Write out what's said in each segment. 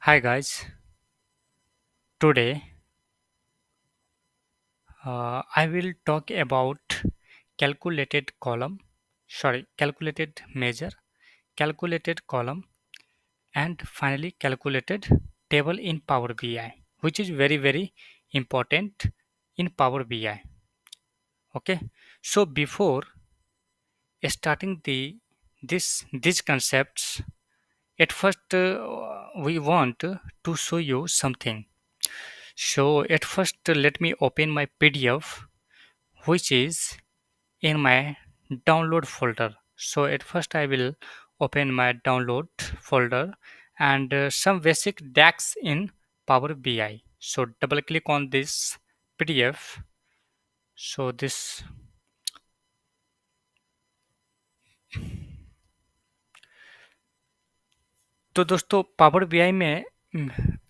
Hi guys, today I will talk about calculated measure, calculated column, and finally calculated table in Power BI, which is very important in Power BI. Okay, so before starting these concepts, at first we want to show you something. So at first let me open my PDF which is in my download folder. So at first I will open my download folder and some basic DAX in Power BI. So double click on this PDF. So this तो दोस्तों power BI में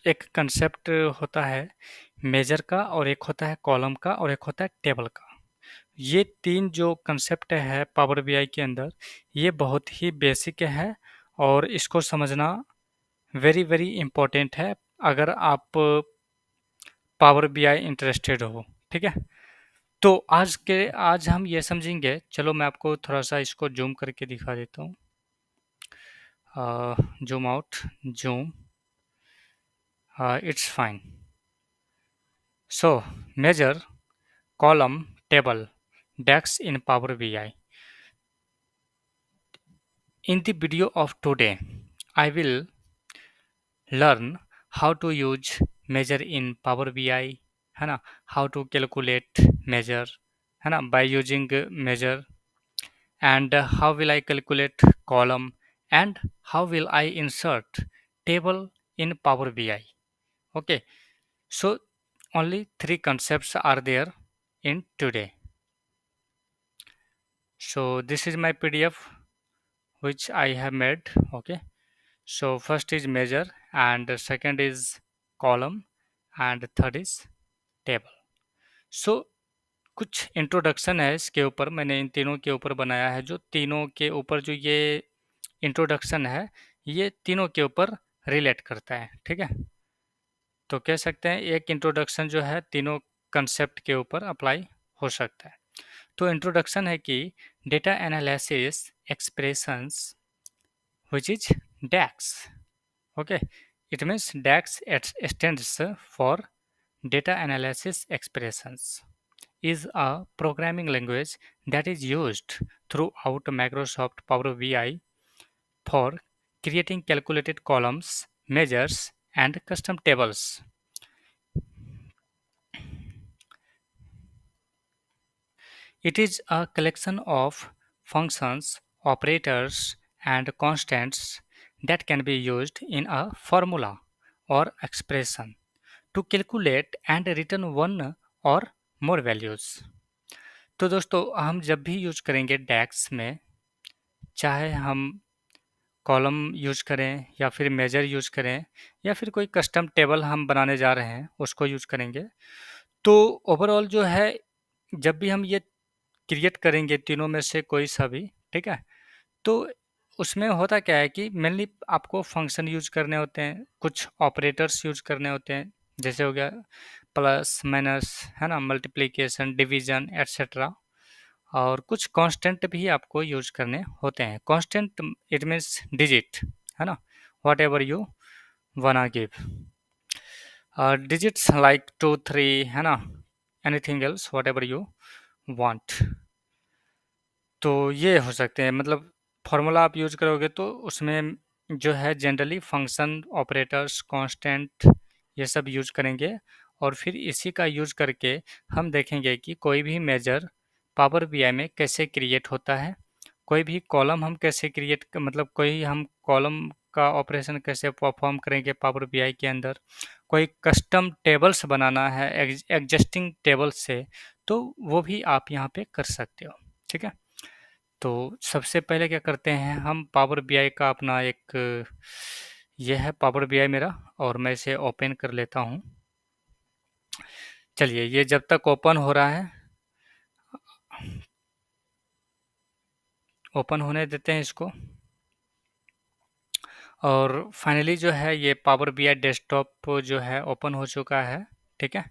एक concept होता है major का और एक होता है कॉलम का और एक होता है टेबल का। ये तीन जो कंसेप्ट है पावर बीआई के अंदर ये बहुत ही बेसिक है और इसको समझना वेरी इम्पोर्टेंट है अगर आप पावर बीआई इंटरेस्टेड हो। ठीक है, तो आज हम ये समझेंगे। चलो मैं आपको थोड़ा सा इसको जूम करके दिखा देता हूँ। Zoom out, zoom, it's fine. So measure, column, table, DAX in Power BI. In the video of today, I will learn how to use measure in Power BI, है ना, how to calculate measure, है ना, by using measure, and how will I calculate column, and how will I insert table in Power BI. Okay, so only three concepts are there in today. So this is my PDF which I have made. Okay, so first is measure and second is column and third is table. So कुछ introduction है इसके ऊपर, मैंने इन तीनों के ऊपर बनाया है। जो तीनों के ऊपर जो ये इंट्रोडक्शन है ये तीनों के ऊपर रिलेट करता है। ठीक है, तो कह सकते हैं एक इंट्रोडक्शन जो है तीनों कंसेप्ट के ऊपर अप्लाई हो सकता है। तो इंट्रोडक्शन है कि data analysis expressions which is DAX. Okay, it means DAX stands for Data Analysis Expressions. Is a programming language that is used throughout Microsoft Power BI for creating calculated columns, measures, and custom tables. It is a collection of functions, operators, and constants that can be used in a formula or expression to calculate and return one or more values. तो दोस्तों हम जब भी use करेंगे डैक्स में, चाहे हम column use करें या फिर मेजर यूज करें या फिर कोई कस्टम टेबल हम बनाने जा रहे हैं उसको यूज करेंगे, तो ओवरऑल जो है जब भी हम ये क्रिएट करेंगे तीनों में से कोई सा भी, ठीक है, तो उसमें होता क्या है कि मेनली आपको फंक्शन यूज करने होते हैं, कुछ ऑपरेटर्स यूज करने होते हैं, जैसे हो गया प्लस माइनस, है ना, मल्टीप्लिकेशन, डिवीजन एटसेट्रा, और कुछ कांस्टेंट भी आपको यूज करने होते हैं। कांस्टेंट इट मीन्स डिजिट, है ना, whatever you wanna give, digits like two three, है ना, anything else whatever you want. तो ये हो सकते हैं, मतलब फॉर्मूला आप यूज करोगे तो उसमें जो है जनरली फंक्शन, ऑपरेटर्स, कांस्टेंट ये सब यूज करेंगे, और फिर इसी का यूज करके हम देखेंगे कि कोई भी मेजर पावर बीआई में कैसे क्रिएट होता है, कोई भी कॉलम हम कैसे क्रिएट, मतलब कोई हम कॉलम का ऑपरेशन कैसे परफॉर्म करेंगे पावर बीआई के अंदर, कोई कस्टम टेबल्स बनाना है एग्जिस्टिंग टेबल से, तो वो भी आप यहाँ पे कर सकते हो। ठीक है, तो सबसे पहले क्या करते हैं, हम पावर बीआई का अपना एक ये है पावर बीआई मेरा, और मैं इसे ओपन कर लेता हूँ। चलिए ये जब तक ओपन हो रहा है, ओपन होने देते हैं इसको। और फाइनली जो है ये पावर बीआई डेस्कटॉप जो है ओपन हो चुका है। ठीक है,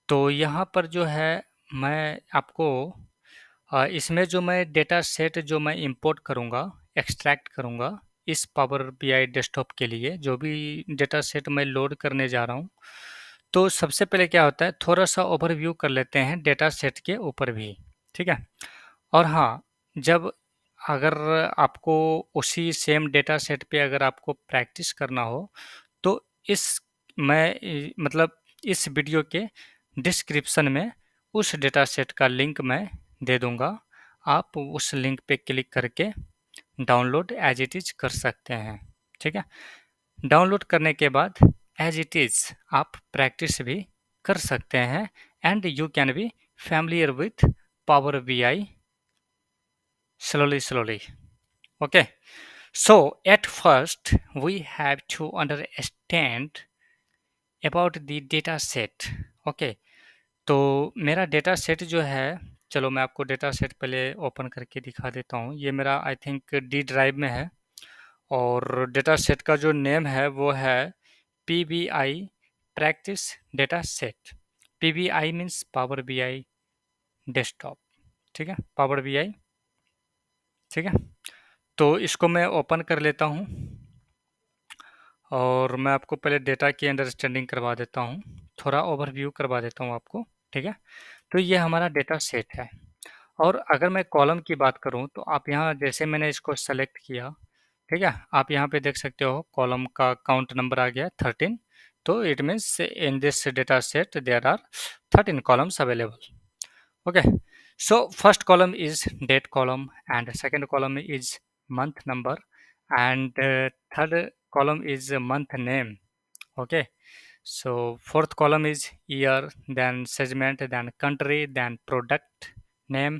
तो यहाँ पर जो है मैं आपको इसमें जो मैं डेटा सेट जो मैं इंपोर्ट करूँगा, एक्सट्रैक्ट करूँगा इस पावर बीआई डेस्कटॉप के लिए, जो भी डेटा सेट मैं लोड करने जा रहा हूँ, तो सबसे पहले क्या होता है, थोड़ा सा ओवरव्यू कर लेते हैं डेटा सेट के ऊपर भी। ठीक है, और हाँ, जब अगर आपको उसी सेम डेटा सेट पे अगर आपको प्रैक्टिस करना हो, तो इस मैं मतलब इस वीडियो के डिस्क्रिप्शन में उस डेटा सेट का लिंक मैं दे दूंगा। आप उस लिंक पे क्लिक करके डाउनलोड एज इट इज कर सकते हैं। ठीक है, डाउनलोड करने के बाद एज इट इज आप प्रैक्टिस भी कर सकते हैं and you can be familiar with Power BI slowly. Okay, so at first we have to understand about the data set. Okay, तो मेरा डेटा सेट जो है, चलो मैं आपको डेटा सेट पहले ओपन करके दिखा देता हूँ। ये मेरा आई थिंक डी ड्राइव में है और डेटा सेट का जो नेम है वो है P B I practice data set. P B I means power B I desktop. ठीक है, पावर बी आई। ठीक है, तो इसको मैं ओपन कर लेता हूँ और मैं आपको पहले डेटा की अंडरस्टैंडिंग करवा देता हूँ, थोड़ा ओवरव्यू करवा देता हूँ आपको। ठीक है, तो ये हमारा डेटा सेट है और अगर मैं कॉलम की बात करूँ तो आप यहाँ जैसे मैंने इसको सेलेक्ट किया, ठीक है, आप यहाँ पे देख सकते हो कॉलम का काउंट नंबर आ गया 13। तो it means in this data set there are 13 columns available. Okay, so first column is date column and second column is month number and third column is month name. Okay, so fourth column is year, then segment, then country, then product name,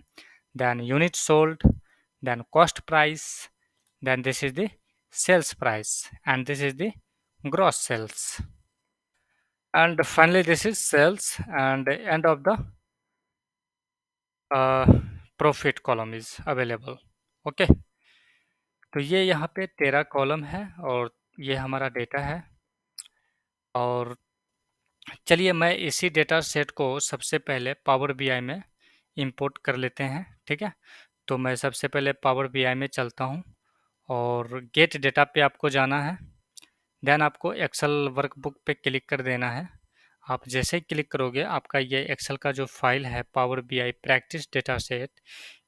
then unit sold, then cost price, then this is the sales price and this is the gross sales, and finally this is sales and end of the profit column is available. Okay, तो ये यहाँ पे 13 column है और ये हमारा data है। और चलिए मैं इसी डेटा सेट को सबसे पहले पावर बीआई में इंपोर्ट कर लेते हैं। ठीक है, तो मैं सबसे पहले पावर बीआई में चलता हूँ और गेट डेटा पे आपको जाना है। देन आपको एक्सेल वर्कबुक पे क्लिक कर देना है। आप जैसे ही क्लिक करोगे आपका ये एक्सेल का जो फाइल है power BI practice data set,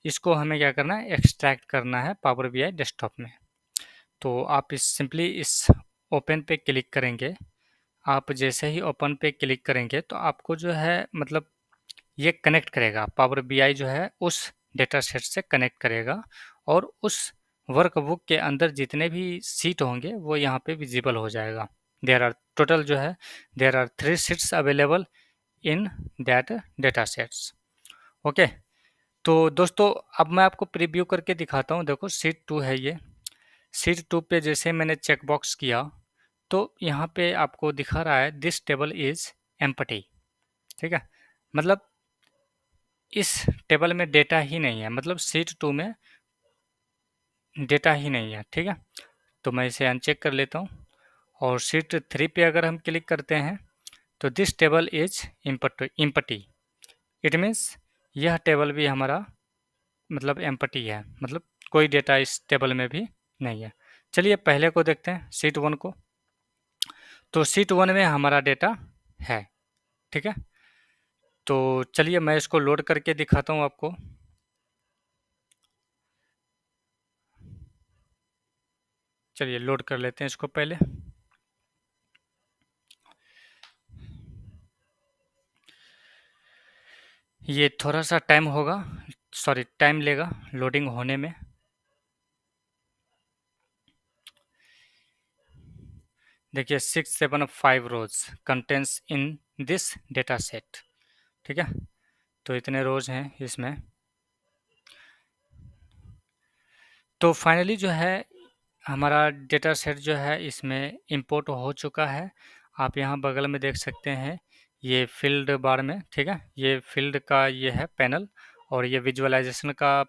इसको हमें क्या करना है, एक्सट्रैक्ट करना है पावर बीआई डेस्कटॉप में। तो आप इस सिंपली इस ओपन पे क्लिक करेंगे। आप जैसे ही ओपन पे क्लिक करेंगे तो आपको जो है मतलब ये कनेक्ट करेगा, पावर बीआई जो है उस डेटा सेट से कनेक्ट करेगा और उस वर्कबुक के अंदर जितने भी सीट होंगे वो यहाँ पे विजिबल हो जाएगा। देयर आर टोटल जो है there are 3 seats available in that data sets. Okay, तो दोस्तों अब मैं आपको प्रीव्यू करके दिखाता हूँ। देखो सीट 2 है ये। सीट 2 पे जैसे मैंने चेक बॉक्स किया तो यहाँ पे आपको दिखा रहा है दिस टेबल इज एम्प्टी। ठीक है, मतलब इस टेबल में डेटा ही नहीं है, मतलब सीट 2 में डेटा ही नहीं है। ठीक है, तो मैं इसे अनचेक कर लेता हूँ और सीट 3 पे अगर हम क्लिक करते हैं तो this table is empty. It means यह टेबल भी हमारा मतलब एम्पटी है, मतलब कोई डेटा इस टेबल में भी नहीं है। चलिए पहले को देखते हैं, सीट 1 को। तो सीट 1 में हमारा डेटा है। ठीक है, तो चलिए मैं इसको लोड करके दिखाता हूँ आपको। चलिए लोड कर लेते हैं इसको पहले। ये थोड़ा सा टाइम होगा, सॉरी टाइम लेगा लोडिंग होने में। देखिए 675 rows contents in this data set. ठीक है, तो इतने रोज हैं इसमें। तो फाइनली जो है हमारा डेटा सेट जो है इसमें इंपोर्ट हो चुका है। आप यहाँ बगल में देख सकते हैं ये फील्ड बार में। ठीक है, ये फील्ड का ये है पैनल और ये विजुअलाइजेशन का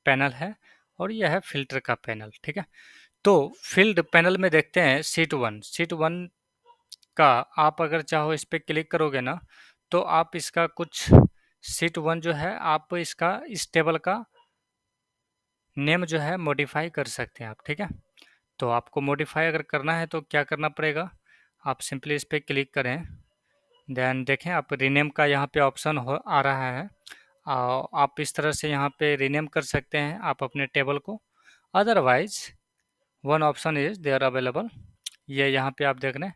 पैनल है और यह है फिल्टर का पैनल। ठीक है, तो फील्ड पैनल में देखते हैं शीट वन का आप अगर चाहो इस पे क्लिक करोगे ना, तो आप इसका कुछ शीट वन जो है आप इसका इस टेबल का नेम जो है मॉडिफाई कर सकते हैं आप, ठीक है। तो आपको मॉडिफाई अगर करना है तो क्या करना पड़ेगा, आप सिंपली इस पे क्लिक करें, देन देखें आप रीनेम का यहाँ पे ऑप्शन हो आ रहा है। आप इस तरह से यहाँ पे रीनेम कर सकते हैं आप अपने टेबल को। Otherwise one option is there available, ये यहाँ पे आप देख रहे हैं,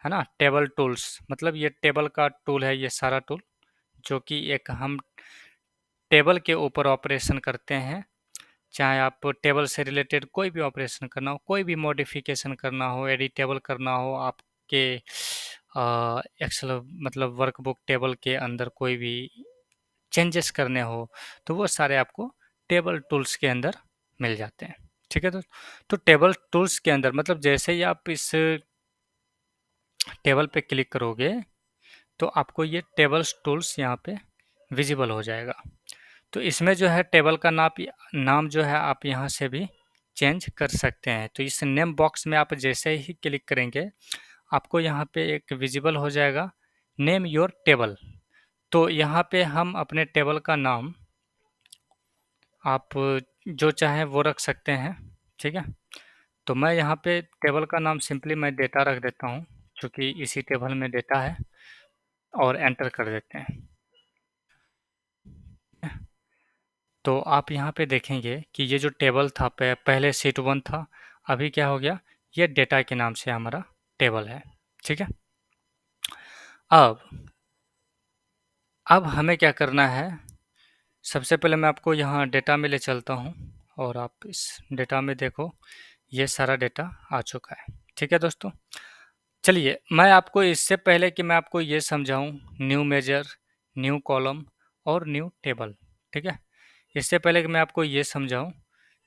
है ना, टेबल टूल्स, मतलब ये टेबल का टूल है, ये सारा टूल जो कि एक हम टेबल के ऊपर ऑपरेशन करते हैं। चाहे आप टेबल से रिलेटेड कोई भी ऑपरेशन करना हो, कोई भी मॉडिफिकेशन करना हो, एडिटेबल करना हो आपके एक्सेल मतलब वर्कबुक टेबल के अंदर कोई भी चेंजेस करने हो, तो वो सारे आपको टेबल टूल्स के अंदर मिल जाते हैं, ठीक है। तो टेबल टूल्स के अंदर मतलब जैसे ही आप इस टेबल पे क्लिक करोगे तो आपको ये टेबल्स टूल्स यहाँ पे विजिबल हो जाएगा। तो इसमें जो है टेबल का नाम जो है आप यहाँ से भी चेंज कर सकते हैं। तो इस नेम बॉक्स में आप जैसे ही क्लिक करेंगे आपको यहाँ पे एक विजिबल हो जाएगा नेम योर टेबल। तो यहाँ पे हम अपने टेबल का नाम आप जो चाहें वो रख सकते हैं, ठीक है। तो मैं यहाँ पे टेबल का नाम सिंपली मैं डेटा रख देता हूँ, क्योंकि इसी टेबल में डेटा है, और एंटर कर देते हैं। तो आप यहाँ पे देखेंगे कि ये जो टेबल था पहले शीट वन था, अभी क्या हो गया, ये डेटा के नाम से हमारा टेबल है, ठीक है। अब अब हमें क्या करना है, सबसे पहले मैं आपको यहाँ डेटा में ले चलता हूँ और आप इस डेटा में देखो ये सारा डेटा आ चुका है, ठीक है दोस्तों। चलिए मैं आपको इससे पहले कि मैं आपको ये समझाऊं न्यू मेजर, न्यू कॉलम और न्यू टेबल, ठीक है, इससे पहले कि मैं आपको ये समझाऊं,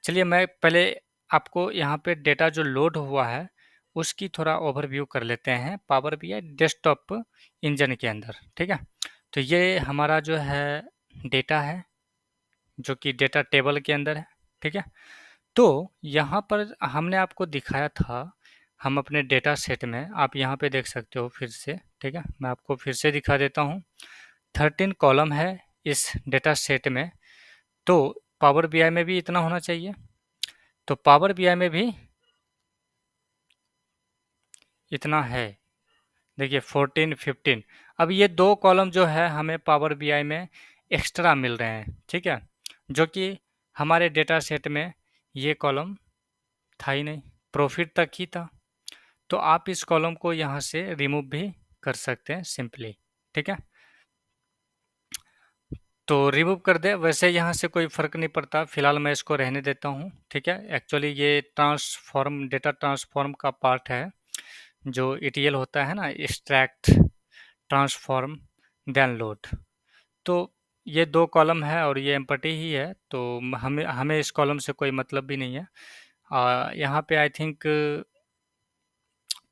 चलिए मैं पहले आपको यहाँ पे डेटा जो लोड हुआ है उसकी थोड़ा ओवरव्यू कर लेते हैं पावर बीआई डेस्कटॉप इंजन के अंदर, ठीक है। तो ये हमारा जो है डेटा है जो कि डेटा टेबल के अंदर है, ठीक है। तो यहाँ पर हमने आपको दिखाया था, हम अपने डेटा सेट में आप यहाँ पे देख सकते हो फिर से, ठीक है, मैं आपको फिर से दिखा देता हूँ। 13 कॉलम है इस डेटा सेट में, तो पावर बीआई में भी इतना होना चाहिए, तो पावर बीआई में भी इतना है, देखिए 14 15। अब ये दो कॉलम जो है हमें पावर बीआई में एक्स्ट्रा मिल रहे हैं, ठीक है, जो कि हमारे डेटा सेट में ये कॉलम था ही नहीं, प्रॉफिट तक ही था। तो आप इस कॉलम को यहाँ से रिमूव भी कर सकते हैं सिंपली, ठीक है। तो रिमूव कर दे, वैसे यहाँ से कोई फ़र्क नहीं पड़ता, फिलहाल मैं इसको रहने देता हूँ, ठीक है। एक्चुअली ये ट्रांसफॉर्म डेटा ट्रांसफॉर्म का पार्ट है, जो ईटीएल होता है ना, एक्सट्रैक्ट ट्रांसफॉर्म देन लोड। तो ये दो कॉलम है और ये एम्पटी ही है, तो हमें हमें इस कॉलम से कोई मतलब भी नहीं है। यहाँ पे आई थिंक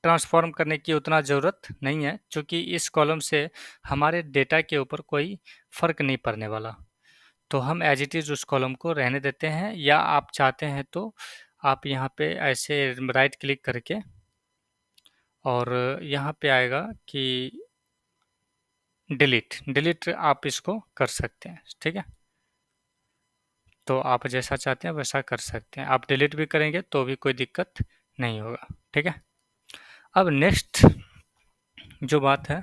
ट्रांसफॉर्म करने की उतना ज़रूरत नहीं है, क्योंकि इस कॉलम से हमारे डेटा के ऊपर कोई फ़र्क नहीं पड़ने वाला। तो हम एज इट इज़ उस कॉलम को रहने देते हैं, या आप चाहते हैं तो आप यहाँ पे ऐसे राइट क्लिक करके और यहाँ पे आएगा कि डिलीट डिलीट आप इसको कर सकते हैं, ठीक है। तो आप जैसा चाहते हैं वैसा कर सकते हैं, आप डिलीट भी करेंगे तो भी कोई दिक्कत नहीं होगा, ठीक है। अब नेक्स्ट जो बात है,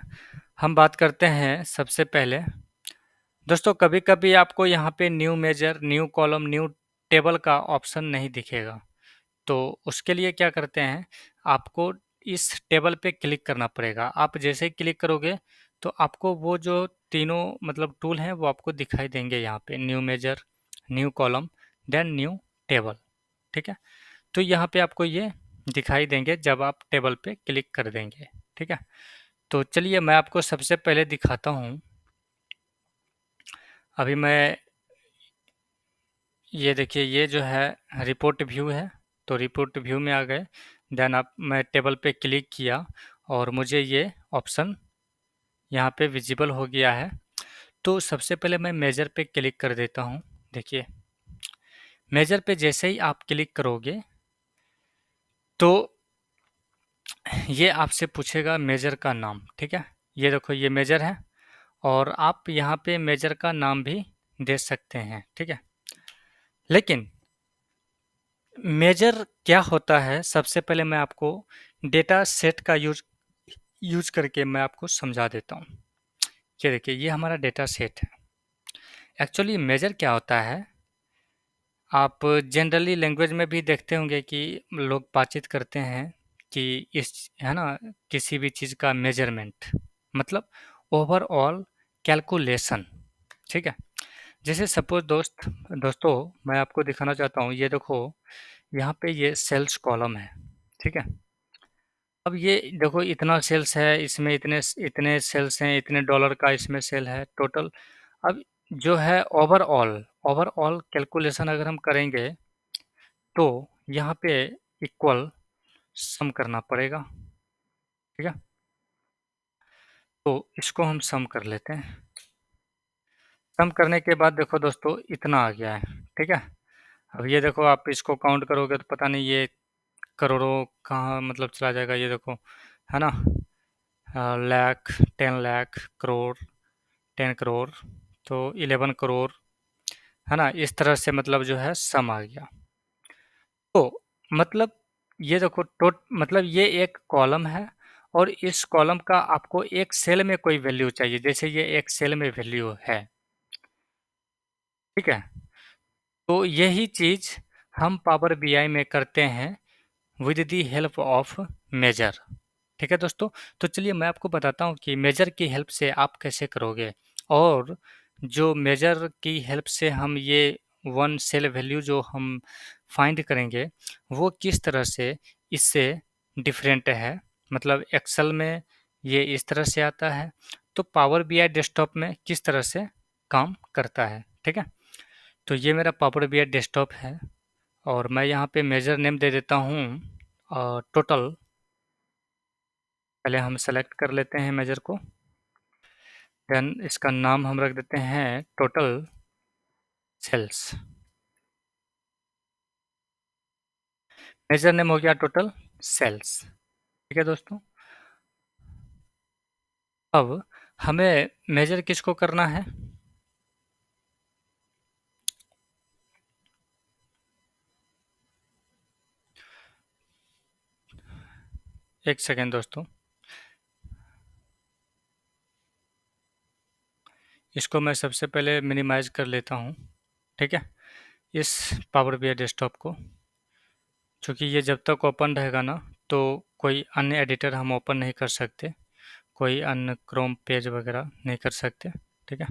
हम बात करते हैं सबसे पहले दोस्तों, कभी कभी आपको यहाँ पे new measure, new column, new table का ऑप्शन नहीं दिखेगा, तो उसके लिए क्या करते हैं, आपको इस टेबल पे क्लिक करना पड़ेगा। आप जैसे ही क्लिक करोगे तो आपको वो जो तीनों मतलब टूल हैं वो आपको दिखाई देंगे यहाँ पे, new measure, new column, then new table, ठीक है। तो यहाँ पे आपको ये दिखाई देंगे जब आप टेबल पे क्लिक कर देंगे, ठीक है। तो चलिए मैं आपको सबसे पहले दिखाता हूँ, अभी मैं ये देखिए ये जो है रिपोर्ट व्यू है, तो रिपोर्ट व्यू में आ गए, देन आप मैं टेबल पे क्लिक किया और मुझे ये ऑप्शन यहाँ पे विजिबल हो गया है। तो सबसे पहले मैं मेजर पे क्लिक कर देता हूँ, देखिए मेजर पे जैसे ही आप क्लिक करोगे तो ये आपसे पूछेगा मेजर का नाम, ठीक है। ये देखो ये मेजर है और आप यहाँ पे मेजर का नाम भी दे सकते हैं, ठीक है। लेकिन मेजर क्या होता है, सबसे पहले मैं आपको डेटा सेट का यूज यूज करके मैं आपको समझा देता हूँ। ये देखिए ये हमारा डेटा सेट है। एक्चुअली मेजर क्या होता है, आप जनरली लैंग्वेज में भी देखते होंगे कि लोग बातचीत करते हैं कि इस है ना किसी भी चीज़ का मेजरमेंट मतलब ओवरऑल कैलकुलेशन, ठीक है। जैसे सपोज दोस्तों मैं आपको दिखाना चाहता हूँ, ये देखो यहाँ पे ये सेल्स कॉलम है, ठीक है। अब ये देखो इतना सेल्स है, इसमें इतने इतने सेल्स हैं, इतने डॉलर का इसमें सेल है टोटल। अब जो है ओवरऑल ओवरऑल कैलकुलेशन अगर हम करेंगे तो यहाँ पे इक्वल सम करना पड़ेगा, ठीक है। तो इसको हम सम कर लेते हैं। सम करने के बाद देखो दोस्तों इतना आ गया है, ठीक है। अब ये देखो आप इसको काउंट करोगे तो पता नहीं ये करोड़ों कहाँ मतलब चला जाएगा, ये देखो है ना। लाख, 10 लाख, करोड़, 10 करोड़, तो 11 करोड़, है ना। इस तरह से मतलब जो है सम आ गया। तो मतलब ये देखो टोट मतलब ये एक कॉलम है और इस कॉलम का आपको एक सेल में कोई वैल्यू चाहिए, जैसे ये एक सेल में वैल्यू है, ठीक है। तो यही चीज हम पावर बीआई में करते हैं with the help of measure, ठीक है दोस्तों। तो चलिए मैं आपको बताता हूँ कि मेजर की हेल्प से आप कैसे करोगे और जो मेजर की हेल्प से हम ये वन सेल वैल्यू जो हम फाइंड करेंगे वो किस तरह से इससे डिफरेंट है। मतलब एक्सेल में ये इस तरह से आता है, तो पावर बीआई डेस्कटॉप में किस तरह से काम करता है, ठीक है। तो ये मेरा पावर बीआई डेस्कटॉप है और मैं यहाँ पे मेजर नेम दे देता हूँ टोटल। पहले हम सेलेक्ट कर लेते हैं मेजर को, देन इसका नाम हम रख देते हैं टोटल सेल्स। मेजर नेम हो गया टोटल सेल्स, ठीक है दोस्तों। अब हमें मेजर किसको करना है, एक सेकेंड दोस्तों, इसको मैं सबसे पहले मिनिमाइज कर लेता हूँ, ठीक है। इस पावर बीआई डेस्कटॉप को, क्योंकि ये जब तक ओपन रहेगा ना तो कोई अन्य एडिटर हम ओपन नहीं कर सकते, कोई अन्य क्रोम पेज वगैरह नहीं कर सकते, ठीक है।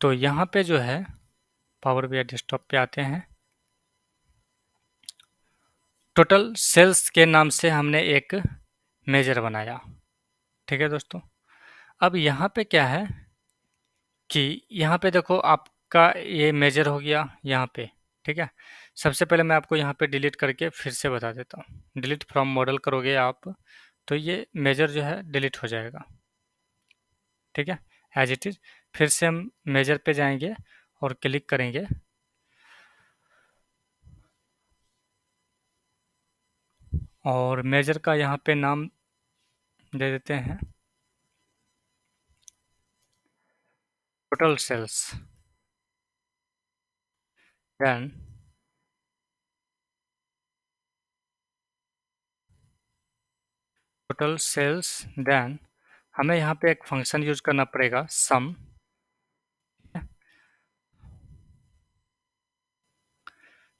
तो यहाँ पे जो है पावर बीआई डेस्कटॉप पे आते हैं, टोटल सेल्स के नाम से हमने एक मेजर बनाया, ठीक है दोस्तों। अब यहाँ पे क्या है कि यहाँ पे देखो आपका ये मेजर हो गया यहाँ पे, ठीक है। सबसे पहले मैं आपको यहाँ पे डिलीट करके फिर से बता देता हूँ, डिलीट फ्रॉम मॉडल करोगे आप तो ये मेजर जो है डिलीट हो जाएगा, ठीक है, एज इट इज़। फिर से हम मेजर पे जाएंगे और क्लिक करेंगे और मेजर का यहाँ पे नाम दे देते हैं total sales, then total sales, then हमें यहाँ पे एक फंक्शन यूज करना पड़ेगा सम,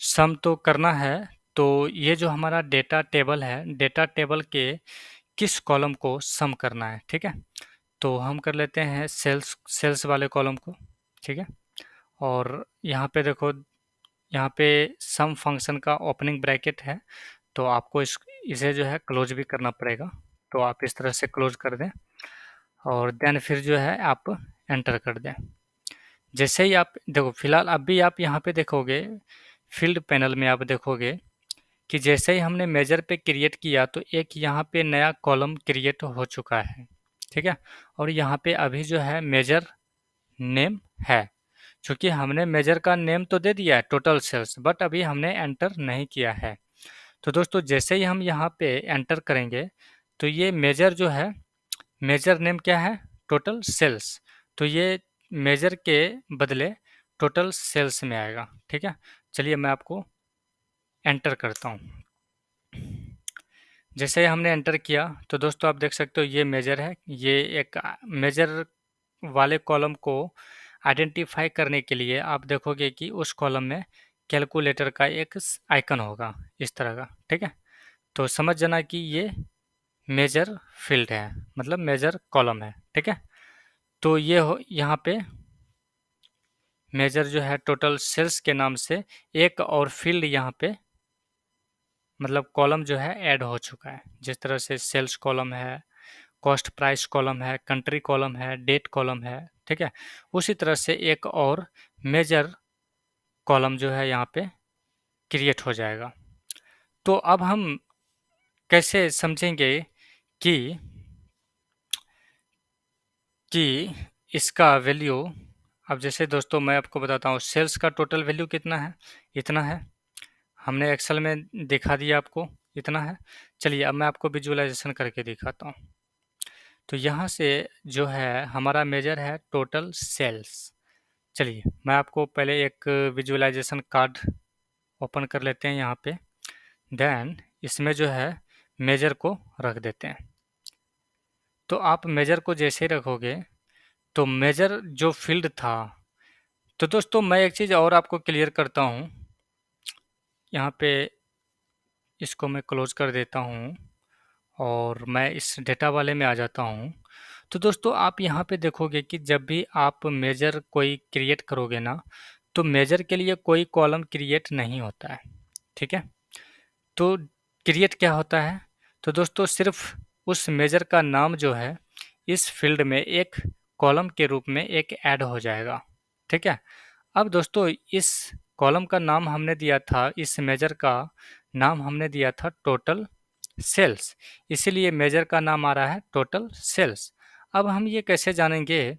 सम तो करना है। तो ये जो हमारा डेटा टेबल है, डेटा टेबल के किस कॉलम को सम करना है, ठीक है। तो हम कर लेते हैं सेल्स सेल्स वाले कॉलम को, ठीक है। और यहाँ पे देखो यहाँ पे सम फंक्शन का ओपनिंग ब्रैकेट है, तो आपको इसे जो है क्लोज भी करना पड़ेगा, तो आप इस तरह से क्लोज कर दें और देन फिर जो है आप एंटर कर दें। जैसे ही आप देखो फिलहाल अभी आप यहाँ पे देखोगे फील्ड पैनल में आप देखोगे कि जैसे ही हमने मेजर पे क्रिएट किया तो एक यहाँ पे नया कॉलम क्रिएट हो चुका है, ठीक है। और यहाँ पे अभी जो है मेजर नेम है, क्योंकि हमने मेजर का नेम तो दे दिया है टोटल सेल्स, बट अभी हमने एंटर नहीं किया है। तो दोस्तों जैसे ही हम यहाँ पे एंटर करेंगे तो ये मेजर जो है, मेजर नेम क्या है, टोटल सेल्स, तो ये मेजर के बदले टोटल सेल्स में आएगा। ठीक है, चलिए मैं आपको एंटर करता हूँ। जैसे हमने एंटर किया तो दोस्तों आप देख सकते हो ये मेजर है। ये एक मेजर वाले कॉलम को आइडेंटिफाई करने के लिए आप देखोगे कि उस कॉलम में कैलकुलेटर का एक आइकन होगा इस तरह का। ठीक है, तो समझ जाना कि ये मेजर फील्ड है, मतलब मेजर कॉलम है। ठीक है, तो ये हो यहाँ पे मेजर जो है टोटल सेल्स के नाम से एक और फील्ड यहाँ पे मतलब कॉलम जो है ऐड हो चुका है। जिस तरह से सेल्स कॉलम है, कॉस्ट प्राइस कॉलम है, कंट्री कॉलम है, डेट कॉलम है। ठीक है, उसी तरह से एक और मेजर कॉलम जो है यहाँ पे क्रिएट हो जाएगा। तो अब हम कैसे समझेंगे कि कि इसका वैल्यू, अब जैसे दोस्तों मैं आपको बताता हूँ सेल्स का टोटल वैल्यू कितना है, इतना है। हमने एक्सेल में दिखा दिया आपको, इतना है। चलिए अब मैं आपको विजुअलाइजेशन करके दिखाता हूँ। तो यहाँ से जो है हमारा मेजर है टोटल सेल्स। चलिए मैं आपको पहले एक विजुअलाइजेशन कार्ड ओपन कर लेते हैं यहाँ पे, देन इसमें जो है मेजर को रख देते हैं। तो आप मेजर को जैसे ही रखोगे तो मेजर जो फील्ड था, तो दोस्तों मैं एक चीज़ और आपको क्लियर करता हूँ। यहाँ पे इसको मैं क्लोज कर देता हूँ और मैं इस डेटा वाले में आ जाता हूँ। तो दोस्तों आप यहाँ पे देखोगे कि जब भी आप मेजर कोई क्रिएट करोगे ना, तो मेजर के लिए कोई कॉलम क्रिएट नहीं होता है। ठीक है, तो क्रिएट क्या होता है, तो दोस्तों सिर्फ उस मेजर का नाम जो है इस फील्ड में एक कॉलम के रूप में एक ऐड हो जाएगा। ठीक है, अब दोस्तों इस कॉलम का नाम हमने दिया था, इस मेजर का नाम हमने दिया था टोटल सेल्स, इसीलिए मेजर का नाम आ रहा है टोटल सेल्स। अब हम ये कैसे जानेंगे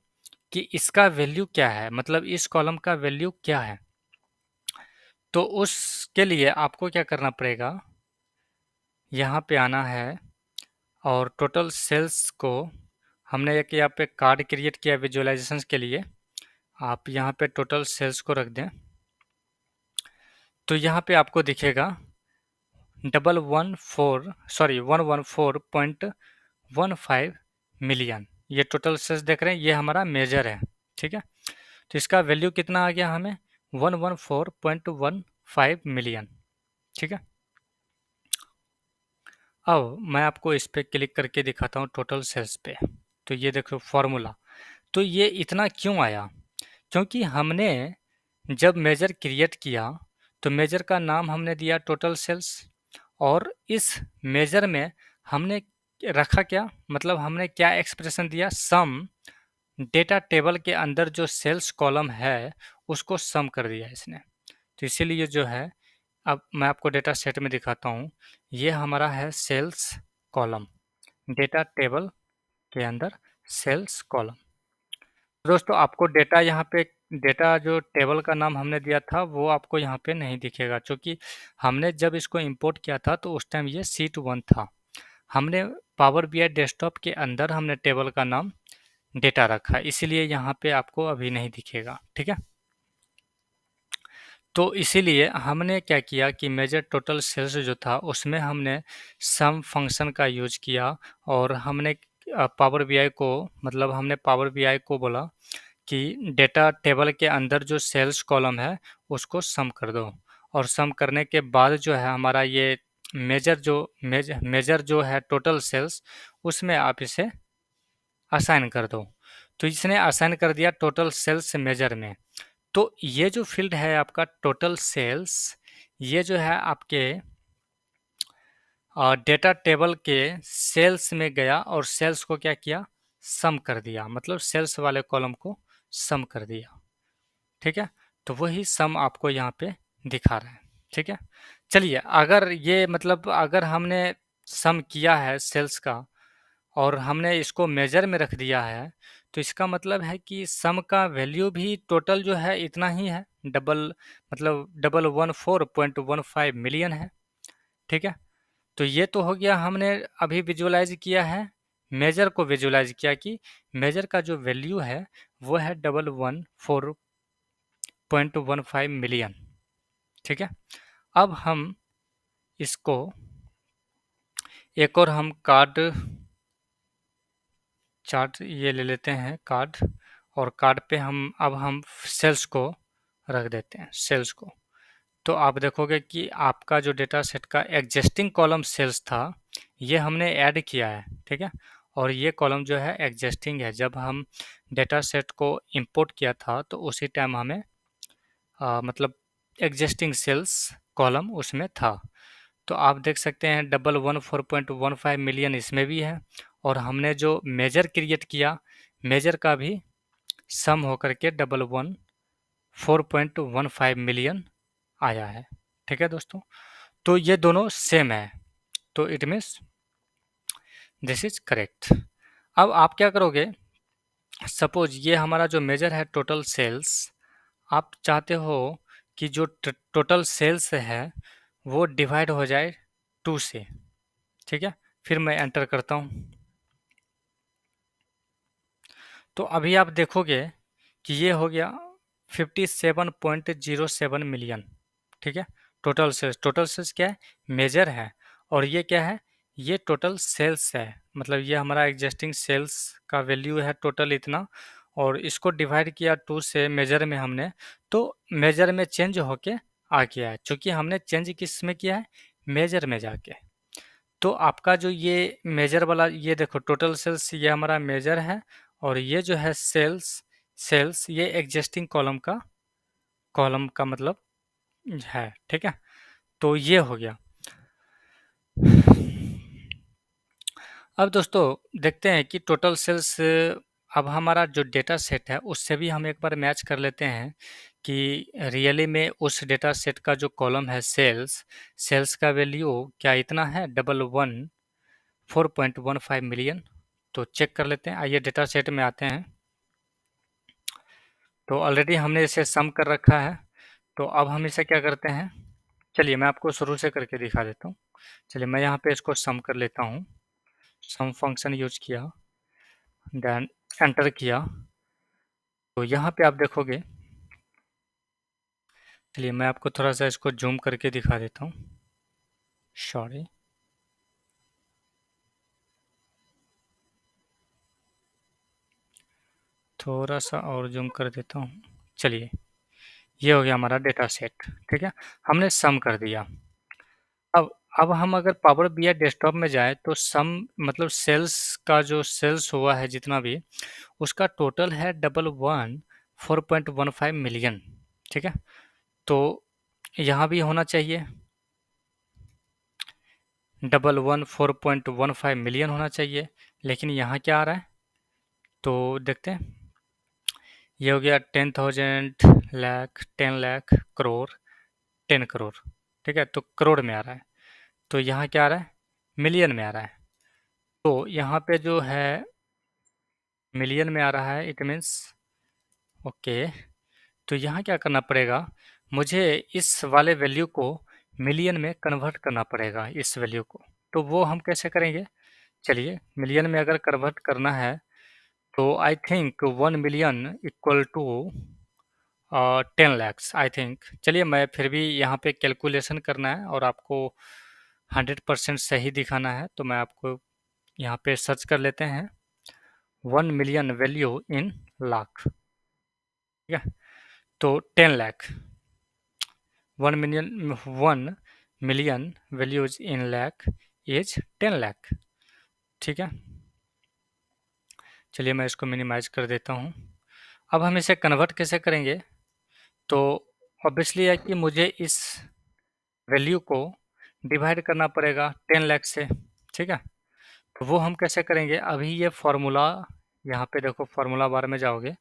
कि इसका वैल्यू क्या है, मतलब इस कॉलम का वैल्यू क्या है। तो उसके लिए आपको क्या करना पड़ेगा, यहाँ पे आना है और टोटल सेल्स को हमने एक यहाँ पे कार्ड क्रिएट किया विजुअलाइजेशन के लिए, आप यहाँ पे टोटल सेल्स को रख दें। तो यहाँ पे आपको दिखेगा 114 मिलियन, ये टोटल सेल्स देख रहे हैं, ये हमारा मेजर है। ठीक है, तो इसका वैल्यू कितना आ गया हमें 114.15 मिलियन। ठीक है, अब मैं आपको इस पे क्लिक करके दिखाता हूँ टोटल सेल्स पे। तो ये देखो फॉर्मूला, तो ये इतना क्यों आया, क्योंकि हमने जब मेजर क्रिएट किया तो मेजर का नाम हमने दिया टोटल सेल्स, और इस मेजर में हमने रखा क्या, मतलब हमने क्या एक्सप्रेशन दिया, सम, डेटा टेबल के अंदर जो सेल्स कॉलम है उसको सम कर दिया इसने। तो इसीलिए जो है, अब मैं आपको डेटा सेट में दिखाता हूँ, ये हमारा है सेल्स कॉलम, डेटा टेबल के अंदर सेल्स कॉलम। दोस्तों आपको डेटा यहाँ पे, डेटा जो टेबल का नाम हमने दिया था वो आपको यहाँ पे नहीं दिखेगा, क्योंकि हमने जब इसको इंपोर्ट किया था तो उस टाइम ये शीट 1 था। हमने पावर बीआई डेस्कटॉप के अंदर हमने टेबल का नाम डेटा रखा, इसीलिए यहाँ पे आपको अभी नहीं दिखेगा। ठीक है, तो इसीलिए हमने क्या किया कि मेजर टोटल सेल्स जो था उसमें हमने सम फंक्शन का यूज किया, और हमने पावर बीआई को, मतलब हमने पावर बीआई को बोला कि डेटा टेबल के अंदर जो सेल्स कॉलम है उसको सम कर दो, और सम करने के बाद जो है हमारा ये मेजर जो है टोटल सेल्स, उसमें आप इसे असाइन कर दो। तो इसने असाइन कर दिया टोटल सेल्स मेजर में। तो ये जो फील्ड है आपका टोटल सेल्स, ये जो है आपके डेटा टेबल के सेल्स में गया और सेल्स को क्या किया, सम कर दिया, मतलब सेल्स वाले कॉलम को सम कर दिया। ठीक है, तो वही सम आपको यहाँ पे दिखा रहा है। ठीक है, चलिए अगर ये मतलब अगर हमने सम किया है सेल्स का, और हमने इसको मेजर में रख दिया है, तो इसका मतलब है कि सम का वैल्यू भी टोटल जो है इतना ही है, डबल मतलब 114.15 मिलियन है। ठीक है, तो ये तो हो गया, हमने अभी विजुअलाइज किया है, मेजर को विजुअलाइज किया कि मेजर का जो वैल्यू है वो है 114.15 मिलियन। ठीक है, अब हम इसको एक और हम कार्ड चार्ट ये ले लेते हैं कार्ड, और कार्ड पे हम सेल्स को रख देते हैं, सेल्स को। तो आप देखोगे कि आपका जो डेटा सेट का एग्जिस्टिंग कॉलम सेल्स था, ये हमने ऐड किया है। ठीक है, और ये कॉलम जो है एग्जिस्टिंग है, जब हम डेटा सेट को इंपोर्ट किया था तो उसी टाइम हमें मतलब एग्जिस्टिंग सेल्स कॉलम उसमें था। तो आप देख सकते हैं 114.15 मिलियन इसमें भी है, और हमने जो मेजर क्रिएट किया, मेजर का भी सम होकर के 114.15 मिलियन आया है। ठीक है दोस्तों, तो ये दोनों सेम है, तो it means this is correct. अब आप क्या करोगे, सपोज ये हमारा जो मेजर है टोटल सेल्स, आप चाहते हो कि जो टोटल सेल्स है वो डिवाइड हो जाए 2 से। ठीक है, फिर मैं एंटर करता हूँ, तो अभी आप देखोगे कि ये हो गया 57.07 मिलियन। ठीक है, टोटल सेल्स क्या है, मेजर है, और ये क्या है, ये टोटल सेल्स है, मतलब ये हमारा एग्जिस्टिंग सेल्स का वैल्यू है टोटल इतना, और इसको डिवाइड किया 2 से मेजर में हमने, तो मेजर में चेंज होके आ गया है, क्योंकि हमने चेंज किस में किया है, मेजर में जाके। तो आपका जो ये मेजर वाला, ये देखो टोटल सेल्स ये हमारा मेजर है, और ये जो है सेल्स सेल्स ये एग्जिस्टिंग कॉलम का मतलब है। ठीक है, तो ये हो गया। अब दोस्तों देखते हैं कि टोटल सेल्स, अब हमारा जो डेटा सेट है उससे भी हम एक बार मैच कर लेते हैं कि रियली में उस डेटा सेट का जो कॉलम है सेल्स, सेल्स का वैल्यू क्या इतना है, 114.15 मिलियन। तो चेक कर लेते हैं, आइए डेटा सेट में आते हैं। तो ऑलरेडी हमने इसे सम कर रखा है, तो अब हम इसे क्या करते हैं, चलिए मैं आपको शुरू से करके दिखा देता हूँ। चलिए मैं यहाँ पे इसको सम कर लेता हूँ, सम फंक्शन यूज किया, देन एंटर किया, तो यहाँ पे आप देखोगे, चलिए मैं आपको थोड़ा सा इसको जूम करके दिखा देता हूँ, सॉरी। थोड़ा सा और जूम कर देता हूँ। चलिए ये हो गया हमारा डेटा सेट। ठीक है, हमने सम कर दिया। अब अब हम अगर पावर बीआई डेस्कटॉप में जाए तो सम मतलब सेल्स का जो सेल्स हुआ है जितना भी, उसका टोटल है 114.15 मिलियन। ठीक है, तो यहाँ भी होना चाहिए 114.15 मिलियन होना चाहिए, लेकिन यहाँ क्या आ रहा है, तो देखते हैं। ये हो गया 10,000 लाख, 10 लाख, करोड़, 10 करोड़। ठीक है, तो करोड़ में आ रहा है, तो यहाँ क्या आ रहा है, मिलियन में आ रहा है। तो यहाँ पे जो है मिलियन में आ रहा है, इट मीन्स ओके। तो यहाँ क्या करना पड़ेगा, मुझे इस वाले वैल्यू को मिलियन में कन्वर्ट करना पड़ेगा, इस वैल्यू को। तो वो हम कैसे करेंगे, चलिए मिलियन में अगर कन्वर्ट करना है तो I think 1 million equal to 10 lakhs I think. चलिए मैं फिर भी यहाँ पे कैलकुलेशन करना है और आपको 100% सही दिखाना है, तो मैं आपको यहाँ पे सर्च कर लेते हैं 1 मिलियन वैल्यू इन लाख। ठीक है, तो 10 lakh, 1 million values in lakh is 10 lakh. ठीक है, चलिए मैं इसको मिनिमाइज कर देता हूँ। अब हम इसे कन्वर्ट कैसे करेंगे, तो ऑब्वियसली है कि मुझे इस वैल्यू को डिवाइड करना पड़ेगा 10 लाख से। ठीक है, तो वो हम कैसे करेंगे, अभी ये फार्मूला, यहाँ पे देखो फार्मूला बार में जाओगे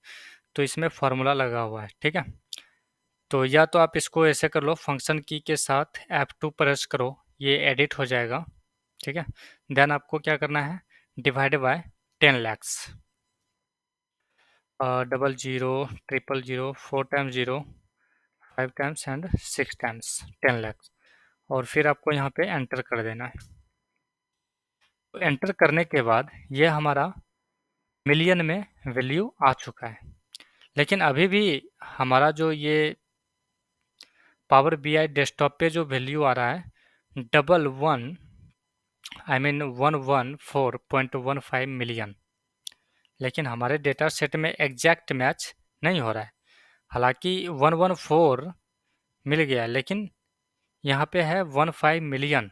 तो इसमें फार्मूला लगा हुआ है। ठीक है, तो या तो आप इसको ऐसे कर लो, फंक्शन की के साथ F2 प्रेस करो, ये एडिट हो जाएगा। ठीक है, देन आपको क्या करना है, divided by 10 lakhs। Double zero, triple zero, 4 times zero, 5 times and 6 times 10 lakhs। और फिर आपको यहाँ पे एंटर कर देना है। तो एंटर करने के बाद ये हमारा मिलियन में वैल्यू आ चुका है। लेकिन अभी भी हमारा जो ये पावर बीआई डेस्कटॉप पे जो वैल्यू आ रहा है, 114.15 मिलियन, लेकिन हमारे डेटा सेट में एग्जैक्ट मैच नहीं हो रहा है। हालांकि 114 मिल गया, लेकिन यहाँ पे है 15 मिलियन,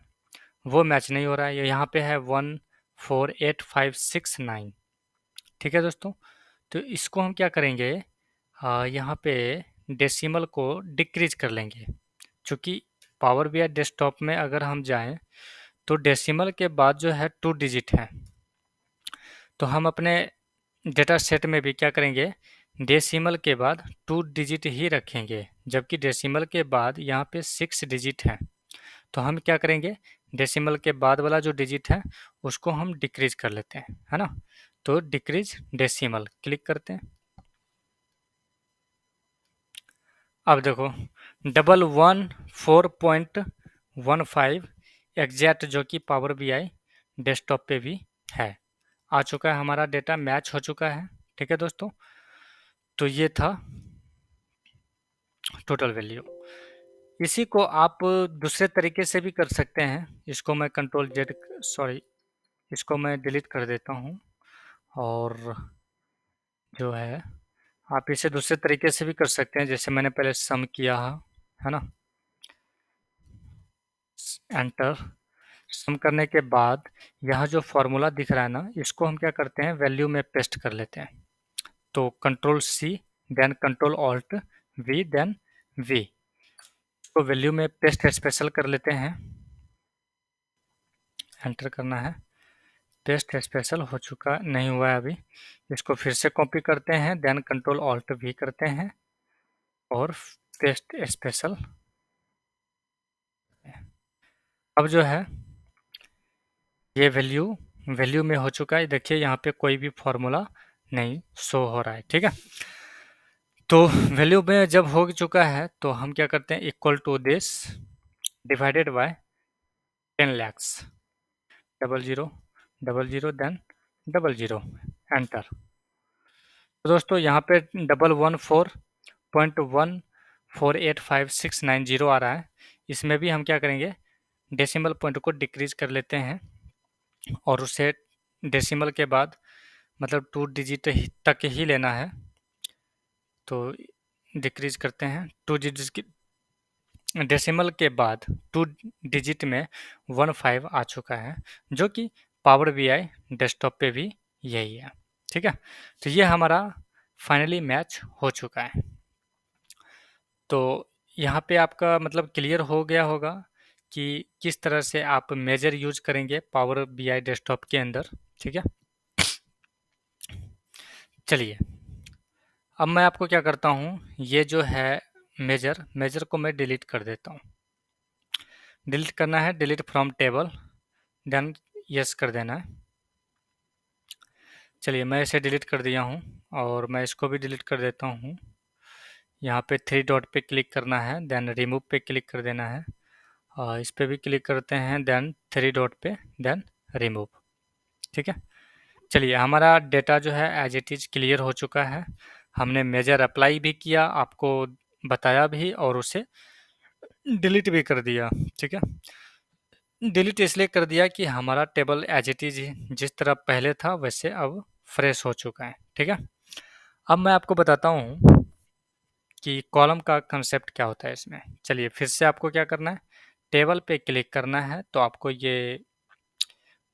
वो मैच नहीं हो रहा है। यहाँ पे है 148569। ठीक है दोस्तों, तो इसको हम क्या करेंगे, यहाँ पे डेसिमल को डिक्रीज कर लेंगे। चूँकि पावर बीआई डेस्कटॉप में अगर हम जाएं तो डेसिमल के बाद जो है 2 डिजिट है, तो हम अपने डेटा सेट में भी क्या करेंगे, डेसिमल के बाद 2 डिजिट ही रखेंगे, जबकि डेसिमल के बाद यहाँ पे 6 डिजिट है। तो हम क्या करेंगे, डेसिमल के बाद वाला जो डिजिट है उसको हम डिक्रीज कर लेते हैं, है ना। तो डिक्रीज डेसिमल क्लिक करते हैं। अब देखो 114.15 एग्जैक्ट, जो कि पावर बीआई डेस्कटॉप पे भी है, आ चुका है, हमारा डेटा मैच हो चुका है। ठीक है दोस्तों, तो ये था टोटल वैल्यू। इसी को आप दूसरे तरीके से भी कर सकते हैं। इसको मैं कंट्रोल जेड, सॉरी, इसको मैं डिलीट कर देता हूँ। और जो है, आप इसे दूसरे तरीके से भी कर सकते हैं, जैसे मैंने पहले सम किया है ना। एंटर, सम करने के बाद यहाँ जो फॉर्मूला दिख रहा है ना, इसको हम क्या करते हैं, वैल्यू में पेस्ट कर लेते हैं। तो control C, then control alt V, then V, इसको वैल्यू में पेस्ट स्पेशल कर लेते हैं। एंटर करना है। पेस्ट स्पेशल हो चुका नहीं हुआ है अभी, इसको फिर से कॉपी करते हैं, देन कंट्रोल ऑल्ट वी करते हैं और पेस्ट स्पेशल। अब जो है ये वैल्यू वैल्यू में हो चुका है। देखिए यहाँ पे कोई भी फॉर्मूला नहीं शो हो रहा है। ठीक है, तो वैल्यू में जब हो चुका है तो हम क्या करते हैं, equal to this divided by 10 lakhs, double zero then double zero, enter. तो दोस्तों यहाँ पे 114.148569 आ रहा है। इसमें भी हम क्या करेंगे, डेसिमल पॉइंट को डिक्रीज कर लेते हैं और उसे डेसिमल के बाद मतलब 2 डिजिट तक ही लेना है। तो डिक्रीज करते हैं, 2 डिजिट की डेसिमल के बाद 2 डिजिट में 15 आ चुका है, जो कि पावर बीआई डेस्कटॉप पे भी यही है। ठीक है, तो ये हमारा फाइनली मैच हो चुका है। तो यहाँ पे आपका मतलब क्लियर हो गया होगा कि किस तरह से आप मेजर यूज करेंगे पावर बीआई डेस्कटॉप के अंदर। ठीक है, चलिए अब मैं आपको क्या करता हूँ, ये जो है मेजर को मैं डिलीट कर देता हूँ। डिलीट करना है, delete from table, then yes कर देना है। चलिए मैं इसे डिलीट कर दिया हूँ और मैं इसको भी डिलीट कर देता हूँ। यहाँ पे 3 डॉट पे क्लिक करना है, देन रिमूव पे क्लिक कर देना है, और इस पे भी क्लिक करते हैं, देन 3 डॉट पे, देन रिमूव। ठीक है, चलिए हमारा डेटा जो है एज इट इज़ क्लियर हो चुका है। हमने मेजर अप्लाई भी किया, आपको बताया भी, और उसे डिलीट भी कर दिया। ठीक है, डिलीट इसलिए कर दिया कि हमारा टेबल एज इट इज़ जिस तरह पहले था वैसे अब फ्रेश हो चुका है। ठीक है, अब मैं आपको बताता हूँ कि कॉलम का कंसेप्ट क्या होता है इसमें। चलिए फिर से आपको क्या करना है, टेबल पे क्लिक करना है, तो आपको ये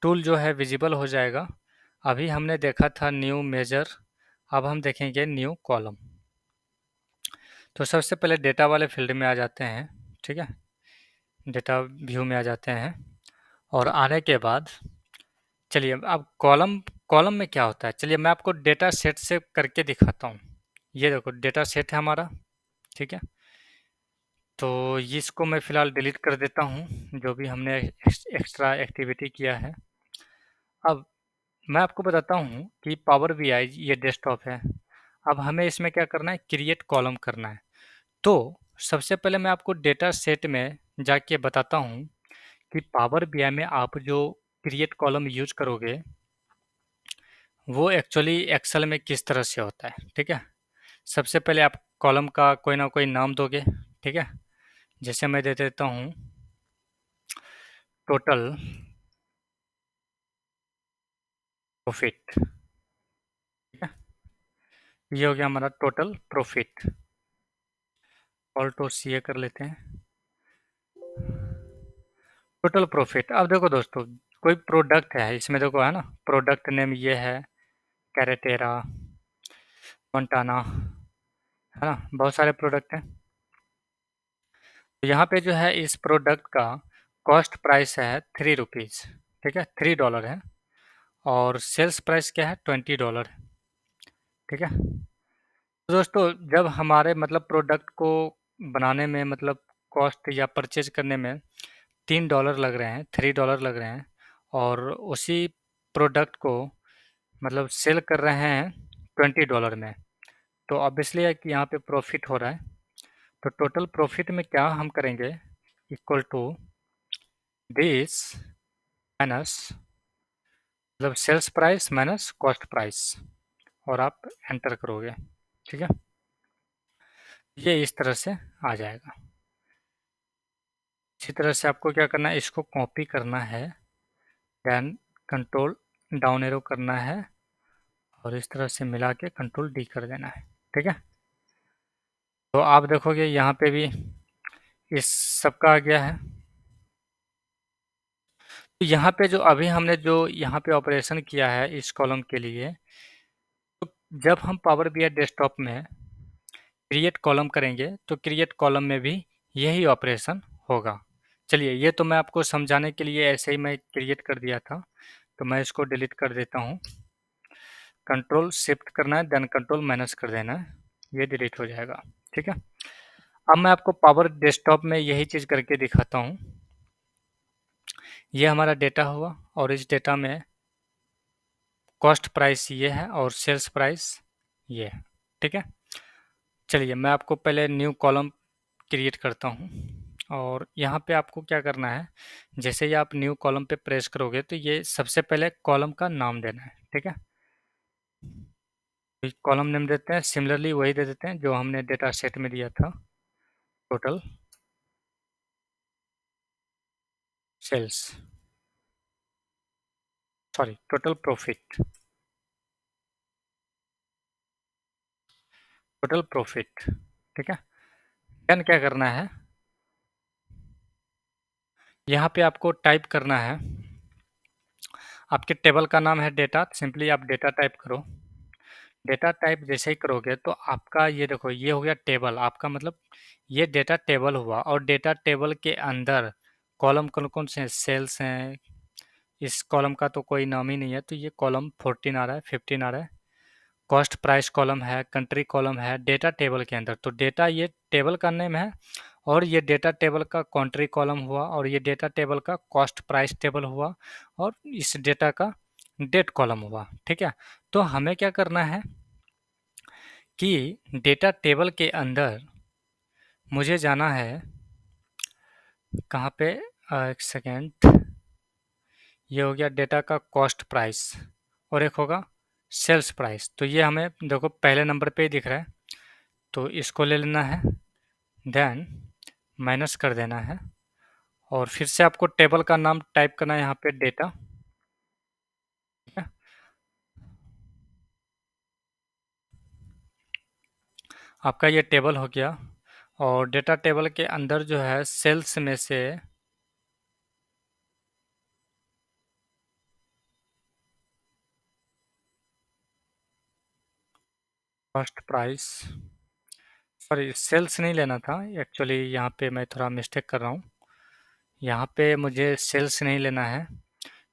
टूल जो है विजिबल हो जाएगा। अभी हमने देखा था न्यू मेजर, अब हम देखेंगे न्यू कॉलम। तो सबसे पहले डेटा वाले फील्ड में आ जाते हैं। ठीक है, डेटा व्यू में आ जाते हैं और आने के बाद चलिए अब कॉलम कॉलम में क्या होता है, चलिए मैं आपको डेटा सेट से करके दिखाता हूँ। ये देखो डेटा सेट है हमारा। ठीक है, तो इसको मैं फ़िलहाल डिलीट कर देता हूँ, जो भी हमने एक्स्ट्रा एक्टिविटी किया है। अब मैं आपको बताता हूँ कि पावर बीआई ये डेस्कटॉप है। अब हमें इसमें क्या करना है, क्रिएट कॉलम करना है। तो सबसे पहले मैं आपको डेटा सेट में जाके बताता हूँ कि पावर बीआई में आप जो क्रिएट कॉलम यूज करोगे वो एक्चुअली एक्सेल में किस तरह से होता है, ठीक है। सबसे पहले आप कॉलम का कोई ना कोई नाम दोगे, ठीक है। जैसे मैं दे देता हूँ टोटल प्रॉफिट, ठीक है। ये हो गया हमारा टोटल प्रॉफिट। ऑल्टो सीए कर लेते हैं, टोटल प्रॉफिट। अब देखो दोस्तों, कोई प्रोडक्ट है इसमें, देखो है ना, प्रोडक्ट नेम ये है कैरेटेरा, मोंटाना, है ना, बहुत सारे प्रोडक्ट हैं। तो यहाँ पे जो है इस प्रोडक्ट का कॉस्ट प्राइस है ₹3, ठीक है, $3 है। और सेल्स प्राइस क्या है, $20, ठीक है। तो दोस्तों जब हमारे मतलब प्रोडक्ट को बनाने में मतलब कॉस्ट या परचेज करने में $3 लग रहे हैं, $3 लग रहे हैं, और उसी प्रोडक्ट को मतलब सेल कर रहे हैं $20 में, तो ऑब्वियसली है कि यहाँ पे प्रॉफिट हो रहा है। तो टोटल प्रॉफिट में क्या हम करेंगे, इक्वल टू दिस माइनस मतलब sales price minus cost price, और आप एंटर करोगे, ठीक है। ये इस तरह से आ जाएगा। इसी तरह से आपको क्या करना है, इसको कॉपी करना है, देन कंट्रोल डाउन एरो करना है, और इस तरह से मिला के कंट्रोल डी कर देना है, ठीक है। तो आप देखोगे यहाँ पे भी इस सबका आ गया है। तो यहाँ पे जो अभी हमने जो यहाँ पे ऑपरेशन किया है इस कॉलम के लिए, तो जब हम पावर बीआई डेस्कटॉप में क्रिएट कॉलम करेंगे तो क्रिएट कॉलम में भी यही ऑपरेशन होगा। चलिए, ये तो मैं आपको समझाने के लिए ऐसे ही मैं क्रिएट कर दिया था, तो मैं इसको डिलीट कर देता हूँ। कंट्रोल शिफ्ट करना है, देन कंट्रोल माइनस कर देना है, ये डिलीट हो जाएगा, ठीक है। अब मैं आपको पावर डेस्कटॉप में यही चीज़ करके दिखाता हूँ। ये हमारा डेटा हुआ, और इस डेटा में कॉस्ट प्राइस ये है और सेल्स प्राइस ये है, ठीक है। चलिए मैं आपको पहले न्यू कॉलम क्रिएट करता हूँ, और यहाँ पे आपको क्या करना है, जैसे ही आप न्यू कॉलम पे प्रेस करोगे तो ये सबसे पहले कॉलम का नाम देना है, ठीक है। कॉलम नेम देते हैं, सिमिलरली वही दे देते हैं जो हमने डेटा सेट में दिया था, total sales, sorry total profit, total profit, ठीक है। देन क्या करना है, यहाँ पे आपको टाइप करना है, आपके टेबल का नाम है डेटा, सिंपली आप डेटा टाइप करो। डेटा टाइप जैसे ही करोगे तो आपका ये देखो, ये हो गया टेबल, आपका मतलब ये डेटा टेबल हुआ, और डेटा टेबल के अंदर कॉलम कौन कौन से हैं, सेल्स हैं। इस कॉलम का तो कोई नाम ही नहीं है, तो ये कॉलम 14 आ रहा है, 15 आ रहा है। कॉस्ट प्राइस कॉलम है, कंट्री कॉलम है डेटा टेबल के अंदर, तो डेटा ये टेबल का नेम है, और ये डेटा टेबल का कंट्री कॉलम हुआ, और ये डेटा टेबल का कॉस्ट प्राइस टेबल हुआ, और इस डेटा का डेट कॉलम हुआ, ठीक है। तो हमें क्या करना है कि डेटा टेबल के अंदर मुझे जाना है, कहाँ पे, एक सेकेंड, ये हो गया डेटा का कॉस्ट प्राइस, और एक होगा सेल्स प्राइस। तो ये हमें देखो पहले नंबर पे ही दिख रहा है, तो इसको ले लेना है, देन माइनस कर देना है, और फिर से आपको टेबल का नाम टाइप करना है यहाँ पे डेटा, ठीक है। आपका ये टेबल हो गया, और डेटा टेबल के अंदर जो है सेल्स में से फर्स्ट प्राइस, सॉरी सेल्स नहीं लेना था एक्चुअली, यहाँ पे मैं थोड़ा मिस्टेक कर रहा हूँ। यहाँ पे मुझे सेल्स नहीं लेना है,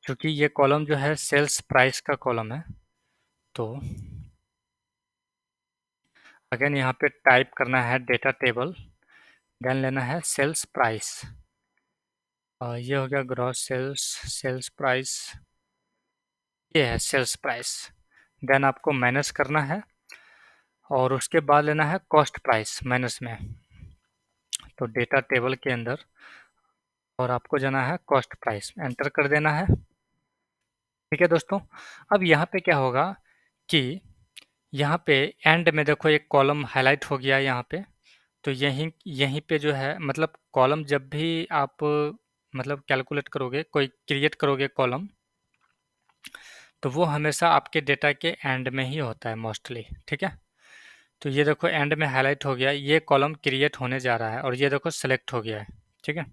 क्योंकि ये कॉलम जो है सेल्स प्राइस का कॉलम है। तो अगेन यहाँ पे टाइप करना है डेटा टेबल, देन लेना है सेल्स प्राइस, ये हो गया ग्रॉस सेल्स, सेल्स प्राइस, ये है सेल्स प्राइस। देन आपको माइनस करना है और उसके बाद लेना है कॉस्ट प्राइस माइनस में। तो डेटा टेबल के अंदर और आपको जाना है कॉस्ट प्राइस, एंटर कर देना है। ठीक है दोस्तों। अब यहाँ पे क्या होगा कि यहाँ पे एंड में देखो एक कॉलम हाईलाइट हो गया यहाँ पे। तो यहीं यहीं पे जो है मतलब कॉलम जब भी आप मतलब कैलकुलेट करोगे, कोई क्रिएट करोगे कॉलम, तो वो हमेशा आपके डेटा के एंड में ही होता है मोस्टली। ठीक है। तो ये देखो एंड में हाईलाइट हो गया, ये कॉलम क्रिएट होने जा रहा है और ये देखो सेलेक्ट हो गया है। ठीक है।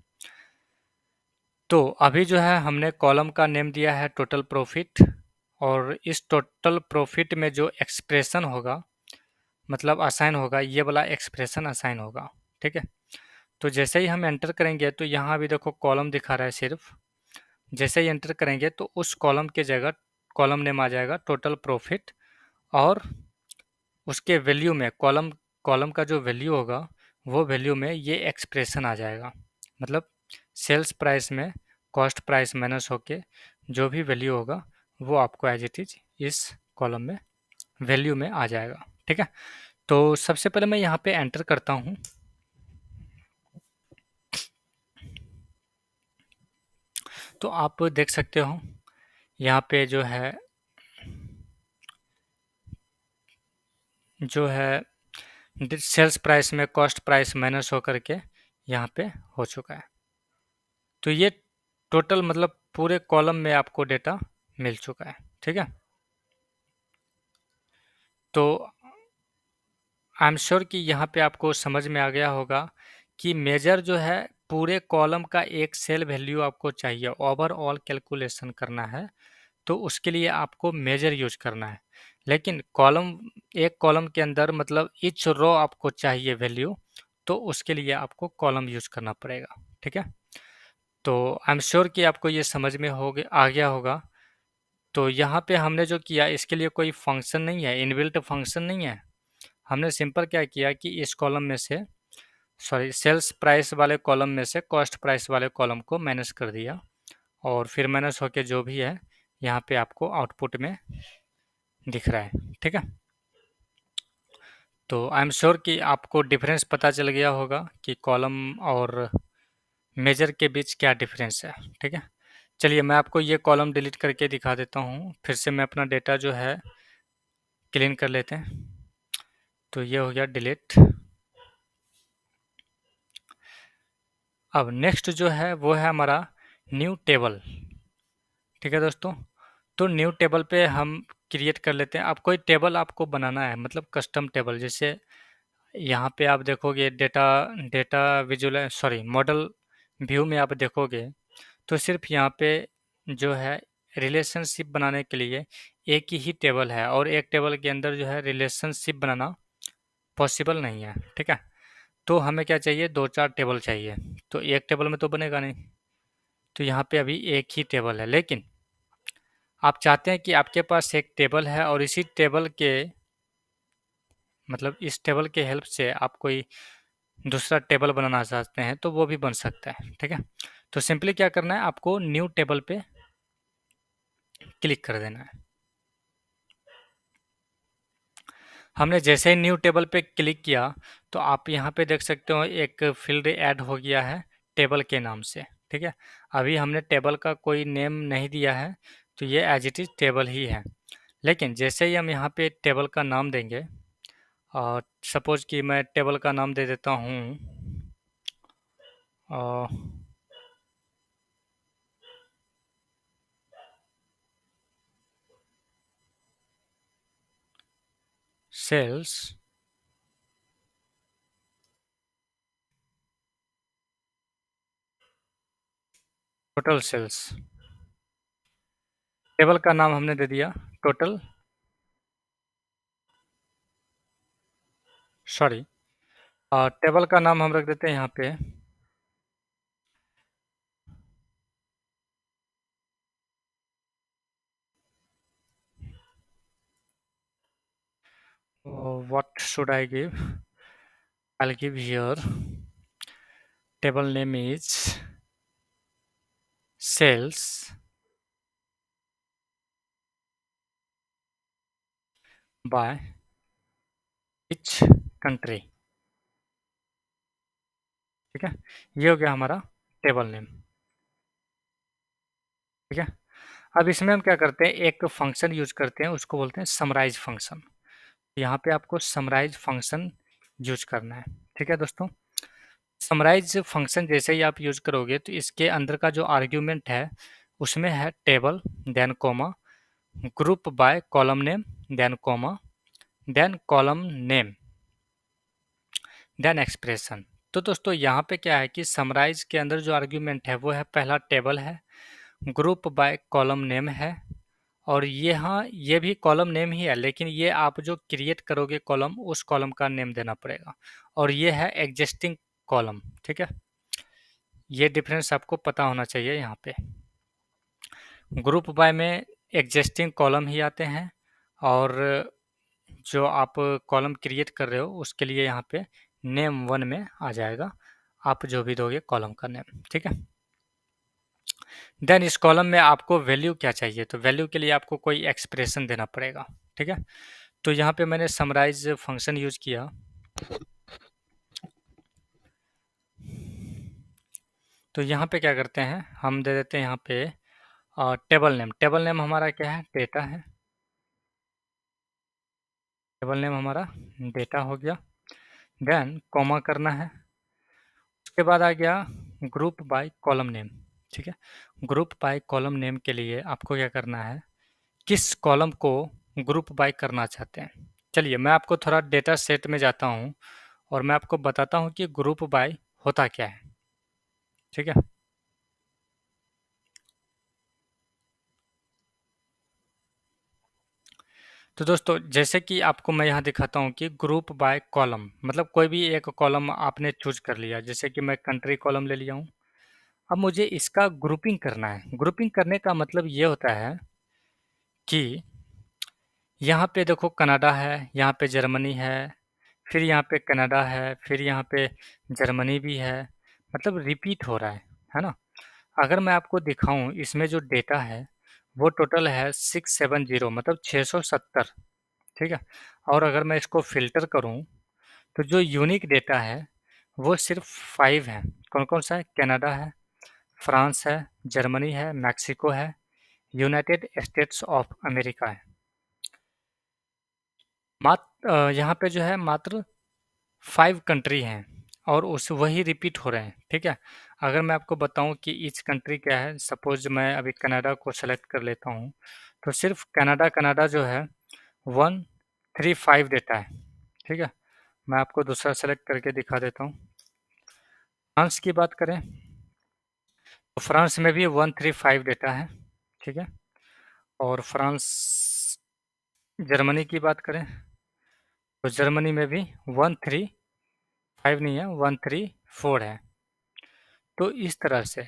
तो अभी जो है हमने कॉलम का नेम दिया है टोटल प्रॉफिट, और इस टोटल प्रॉफिट में जो एक्सप्रेशन होगा मतलब असाइन होगा, ये वाला एक्सप्रेशन असाइन होगा। ठीक है। तो जैसे ही हम एंटर करेंगे तो यहाँ भी देखो कॉलम दिखा रहा है सिर्फ। जैसे ही एंटर करेंगे तो उस कॉलम के जगह कॉलम नेम आ जाएगा टोटल प्रॉफिट, और उसके वैल्यू में कॉलम कॉलम का जो वैल्यू होगा वो वैल्यू में ये एक्सप्रेशन आ जाएगा। मतलब सेल्स प्राइस में कॉस्ट प्राइस माइनस होके जो भी वैल्यू होगा वो आपको एज इट इज इस कॉलम में वैल्यू में आ जाएगा। ठीक है। तो सबसे पहले मैं यहाँ पे एंटर करता हूँ। तो आप देख सकते हो यहाँ पे जो है सेल्स प्राइस में कॉस्ट प्राइस माइनस होकर के यहाँ पे हो चुका है। तो ये टोटल मतलब पूरे कॉलम में आपको डेटा मिल चुका है। ठीक है। तो आई एम श्योर कि यहाँ पे आपको समझ में आ गया होगा कि मेजर जो है पूरे कॉलम का एक सेल वैल्यू आपको चाहिए, ओवरऑल कैलकुलेशन करना है तो उसके लिए आपको मेजर यूज करना है। लेकिन कॉलम एक कॉलम के अंदर मतलब ईच रो आपको चाहिए वैल्यू, तो उसके लिए आपको कॉलम यूज करना पड़ेगा। ठीक है। तो आई एम श्योर कि आपको ये समझ में आ गया होगा। तो यहाँ पे हमने जो किया इसके लिए कोई फंक्शन नहीं है, इनबिल्ट फंक्शन नहीं है। हमने सिंपल क्या किया कि इस कॉलम में से सॉरी सेल्स प्राइस वाले कॉलम में से कॉस्ट प्राइस वाले कॉलम को माइनस कर दिया, और फिर माइनस होके जो भी है यहाँ पे आपको आउटपुट में दिख रहा है। ठीक है। तो आई एम श्योर कि आपको डिफरेंस पता चल गया होगा कि कॉलम और मेजर के बीच क्या डिफरेंस है। ठीक है। चलिए मैं आपको ये कॉलम डिलीट करके दिखा देता हूँ, फिर से मैं अपना डेटा जो है क्लीन कर लेते हैं। तो ये हो गया डिलीट। अब नेक्स्ट जो है वो है हमारा न्यू टेबल। ठीक है दोस्तों। तो न्यू टेबल पे हम क्रिएट कर लेते हैं। अब कोई टेबल आपको बनाना है मतलब कस्टम टेबल, जैसे यहाँ पे आप देखोगे data data visual sorry model view में आप देखोगे तो सिर्फ यहाँ पे जो है रिलेशनशिप बनाने के लिए एक ही टेबल है, और एक टेबल के अंदर जो है रिलेशनशिप बनाना पॉसिबल नहीं है। ठीक है। तो हमें क्या चाहिए, दो चार टेबल चाहिए। तो एक टेबल में तो बनेगा नहीं। तो यहाँ पे अभी एक ही टेबल है, लेकिन आप चाहते हैं कि आपके पास एक टेबल है और इसी टेबल के मतलब इस टेबल के हेल्प से आप कोई दूसरा टेबल बनाना चाहते हैं तो वो भी बन सकता है। ठीक है। तो सिंपली क्या करना है, आपको न्यू टेबल पे क्लिक कर देना है। हमने जैसे ही न्यू टेबल पे क्लिक किया तो आप यहाँ पे देख सकते हो एक फील्ड ऐड हो गया है टेबल के नाम से। ठीक है। अभी हमने टेबल का कोई नेम नहीं दिया है, तो ये एज इट इज टेबल ही है। लेकिन जैसे ही हम यहाँ पे टेबल का नाम देंगे, और सपोज कि मैं टेबल का नाम दे देता हूँ सेल्स टोटल सेल्स। टेबल का नाम हमने दे दिया टोटल सॉरी टेबल का नाम हम रख देते हैं यहाँ पे what should I give, I'll give here table name is sales by which country. ठीक है, ये हो गया हमारा टेबल नेम। ठीक है, अब इसमें हम क्या करते हैं, एक फंक्शन यूज करते हैं, उसको बोलते हैं समराइज फंक्शन। यहाँ पे आपको समराइज फंक्शन यूज करना है। ठीक है दोस्तों, समराइज फंक्शन जैसे ही आप यूज करोगे तो इसके अंदर का जो आर्ग्यूमेंट है उसमें है table, then comma, group by column name, then comma, then column name, then expression. तो दोस्तों यहाँ पे क्या है कि समराइज के अंदर जो आर्ग्यूमेंट है वो है, पहला टेबल है, ग्रुप बाय कॉलम नेम है, और यहाँ ये भी कॉलम नेम ही है, लेकिन ये आप जो क्रिएट करोगे कॉलम, उस कॉलम का नेम देना पड़ेगा, और ये है एग्जिस्टिंग कॉलम। ठीक है, ये डिफरेंस आपको पता होना चाहिए। यहाँ पे ग्रुप बाय में एग्जिस्टिंग कॉलम ही आते हैं, और जो आप कॉलम क्रिएट कर रहे हो उसके लिए यहाँ पे नेम वन में आ जाएगा, आप जो भी दोगे कॉलम का नेम। ठीक है, देन इस कॉलम में आपको वैल्यू क्या चाहिए, तो वैल्यू के लिए आपको कोई एक्सप्रेशन देना पड़ेगा। ठीक है, तो यहाँ पे मैंने समराइज फंक्शन यूज किया, तो यहाँ पे क्या करते हैं, हम दे देते हैं यहाँ पे टेबल नेम। टेबल नेम हमारा क्या है, डेटा है। टेबल नेम हमारा डेटा हो गया, देन कॉमा करना है, उसके बाद आ गया ग्रुप बाय कॉलम नेम। ठीक है, ग्रुप बाय कॉलम नेम के लिए आपको क्या करना है, किस कॉलम को ग्रुप बाय करना चाहते हैं। चलिए मैं आपको थोड़ा डेटा सेट में जाता हूँ और मैं आपको बताता हूँ कि ग्रुप बाय होता क्या है। ठीक है, तो दोस्तों जैसे कि आपको मैं यहाँ दिखाता हूँ कि ग्रुप बाय कॉलम मतलब कोई भी एक कॉलम आपने चूज कर लिया, जैसे कि मैं कंट्री कॉलम ले लिया हूँ। अब मुझे इसका ग्रुपिंग करना है। ग्रुपिंग करने का मतलब ये होता है कि यहाँ पे देखो कनाडा है, यहाँ पे जर्मनी है, फिर यहाँ पे कनाडा है, फिर यहाँ पे जर्मनी भी है, मतलब रिपीट हो रहा है ना। अगर मैं आपको दिखाऊं इसमें जो डेटा है वो टोटल है 670 मतलब 670। ठीक है, और अगर मैं इसको फिल्टर करूं तो जो यूनिक डेटा है वो सिर्फ 5 है। कौन कौन सा है, कनाडा है, फ्रांस है, जर्मनी है, मैक्सिको है, यूनाइटेड स्टेट्स ऑफ अमेरिका है। मात्र यहाँ पे जो है मात्र 5 कंट्री हैं, और उस वही रिपीट हो रहे हैं। ठीक है, अगर मैं आपको बताऊं कि ईच कंट्री क्या है, सपोज मैं अभी कनाडा को सेलेक्ट कर लेता हूं, तो सिर्फ कनाडा कनाडा जो है 135 डेटा है। ठीक है, मैं आपको दूसरा सेलेक्ट करके दिखा देता हूँ। फ्रांस की बात करें तो फ्रांस में भी 135 डेटा है। ठीक है, और फ्रांस जर्मनी की बात करें तो जर्मनी में भी 135 नहीं है, 134 है। तो इस तरह से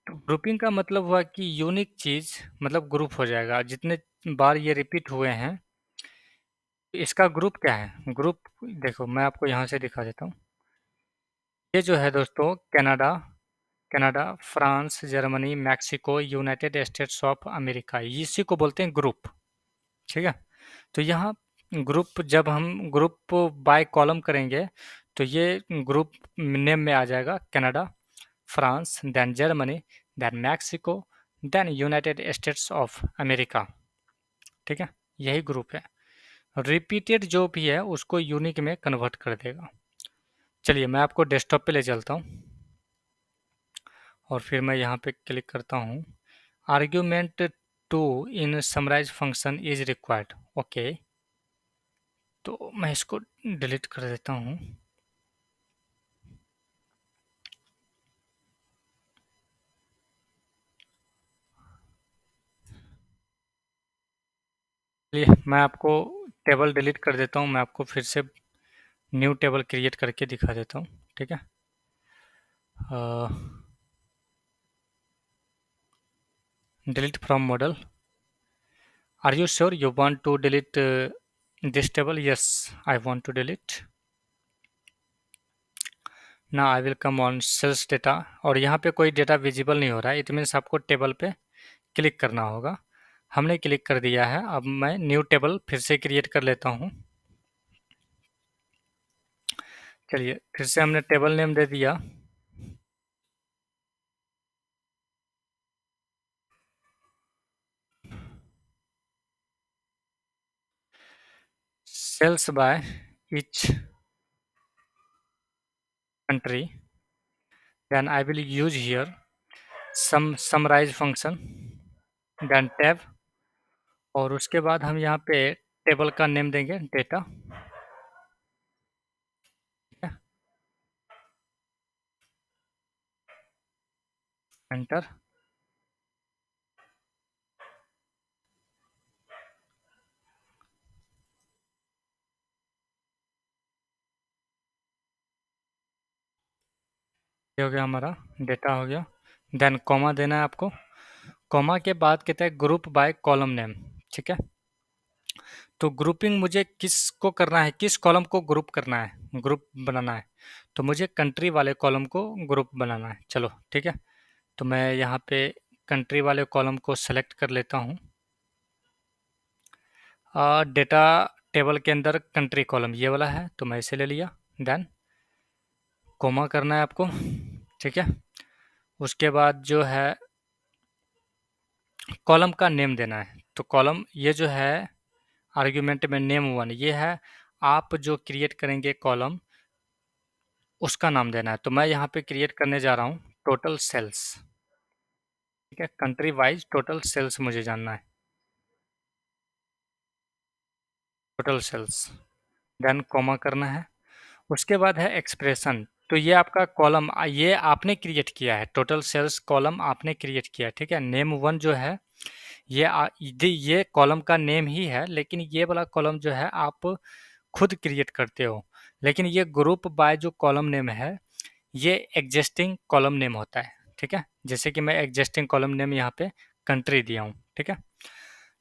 तो ग्रुपिंग का मतलब हुआ कि यूनिक चीज मतलब ग्रुप हो जाएगा, जितने बार ये रिपीट हुए हैं। इसका ग्रुप क्या है, ग्रुप देखो मैं आपको यहाँ से दिखा देता हूँ। ये जो है दोस्तों Canada, Canada, France, Germany, Mexico, United States of America, इसी को बोलते हैं ग्रुप। ठीक है, तो यहाँ ग्रुप जब हम ग्रुप बाय कॉलम करेंगे तो ये ग्रुप नेम में आ जाएगा Canada, France, then Germany, then Mexico, then United States of America. ठीक है, यही ग्रुप है। रिपीटेड जो भी है उसको यूनिक में कन्वर्ट कर देगा। चलिए मैं आपको डेस्कटॉप पे ले चलता हूँ और फिर मैं यहाँ पे क्लिक करता हूँ। Argument two in summarize function is required. Okay, तो मैं इसको डिलीट कर देता हूँ। चलिए मैं आपको टेबल डिलीट कर देता हूँ, मैं आपको फिर से न्यू टेबल क्रिएट करके दिखा देता हूँ। ठीक है, delete from model. Are you sure you want to delete this table? Yes, I want to delete. ना I will come on sales data, और यहाँ पे कोई डेटा विजिबल नहीं हो रहा है, इट मीन्स आपको टेबल पे क्लिक करना होगा। हमने क्लिक कर दिया है। अब मैं न्यू टेबल फिर से क्रिएट कर लेता हूँ। चलिए फिर से हमने टेबल नेम दे दिया। Sales by each country, then I will use here some summarize function, then tab, और उसके बाद हम यहाँ पे टेबल का नेम देंगे डेटा। एंटर। ये हो गया हमारा डेटा हो गया। देन कॉमा देना है आपको। कॉमा के बाद कहता है ग्रुप बाय कॉलम नेम। ठीक है, तो ग्रुपिंग मुझे किसको करना है, किस कॉलम को ग्रुप करना है, ग्रुप बनाना है, तो मुझे कंट्री वाले कॉलम को ग्रुप बनाना है। चलो ठीक है, तो मैं यहाँ पे कंट्री वाले कॉलम को सेलेक्ट कर लेता हूँ। डेटा टेबल के अंदर कंट्री कॉलम ये वाला है, तो मैं इसे ले लिया। देन कोमा करना है आपको। ठीक है, उसके बाद जो है कॉलम का नेम देना है। तो कॉलम ये जो है आर्ग्यूमेंट में नेम वन ये है, आप जो क्रिएट करेंगे कॉलम उसका नाम देना है। तो मैं यहाँ पे क्रिएट करने जा रहा हूँ टोटल सेल्स। ठीक है, कंट्री वाइज टोटल सेल्स मुझे जानना है, टोटल सेल्स। देन कॉमा करना है। उसके बाद है एक्सप्रेशन। तो ये आपका कॉलम ये आपने क्रिएट किया है, टोटल सेल्स कॉलम आपने क्रिएट किया है। ठीक है, नेम वन जो है ये कॉलम का नेम ही है, लेकिन ये वाला कॉलम जो है आप खुद क्रिएट करते हो। लेकिन ये ग्रुप बाय जो कॉलम नेम है ये एग्जिस्टिंग कॉलम नेम होता है। ठीक है, जैसे कि मैं एग्जिस्टिंग कॉलम नेम यहाँ पे कंट्री दिया हूँ। ठीक है,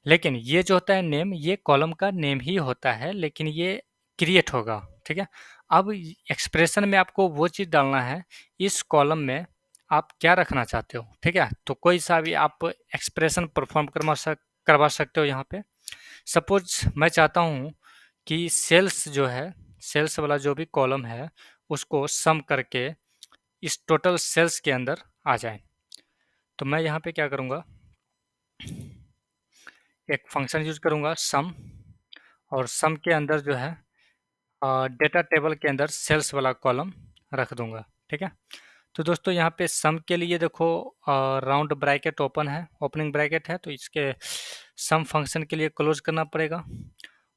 लेकिन ये जो होता है नेम ये कॉलम का नेम ही होता है, लेकिन ये क्रिएट होगा। ठीक है, अब एक्सप्रेशन में आपको वो चीज़ डालना है इस कॉलम में आप क्या रखना चाहते हो। ठीक है, तो कोई सा भी आप एक्सप्रेशन परफॉर्म करवा सकते हो यहाँ पे। सपोज मैं चाहता हूँ कि सेल्स जो है, सेल्स वाला जो भी कॉलम है उसको सम करके इस टोटल सेल्स के अंदर आ जाए। तो मैं यहाँ पे क्या करूँगा, एक फंक्शन यूज करूँगा सम, और सम के अंदर जो है डेटा टेबल के अंदर सेल्स वाला कॉलम रख दूंगा। ठीक है, तो दोस्तों यहाँ पे सम के लिए देखो राउंड ब्रैकेट ओपन है, ओपनिंग ब्रैकेट है, तो इसके सम फंक्शन के लिए क्लोज करना पड़ेगा।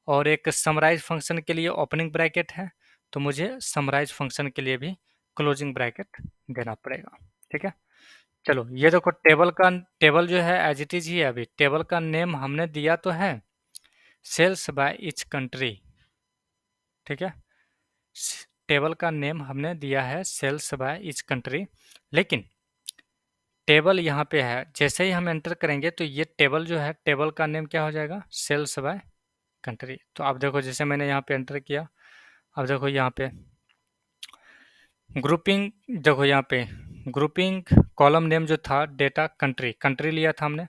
और एक समराइज फंक्शन के लिए ओपनिंग ब्रैकेट है, तो मुझे समराइज फंक्शन के लिए भी क्लोजिंग ब्रैकेट देना पड़ेगा। ठीक है, चलो ये देखो टेबल जो है एज इट इज ही है। अभी टेबल का नेम हमने दिया तो है सेल्स बाय ईच कंट्री। ठीक है, टेबल का नेम हमने दिया है सेल्स बाय ईच कंट्री, लेकिन टेबल यहाँ पे है, जैसे ही हम एंटर करेंगे तो ये टेबल जो है टेबल का नेम क्या हो जाएगा, सेल्स बाय कंट्री। तो आप देखो जैसे मैंने यहाँ पे एंटर किया, अब देखो यहाँ पे ग्रुपिंग, देखो यहाँ पे ग्रुपिंग कॉलम नेम जो था डेटा कंट्री, कंट्री लिया था हमने,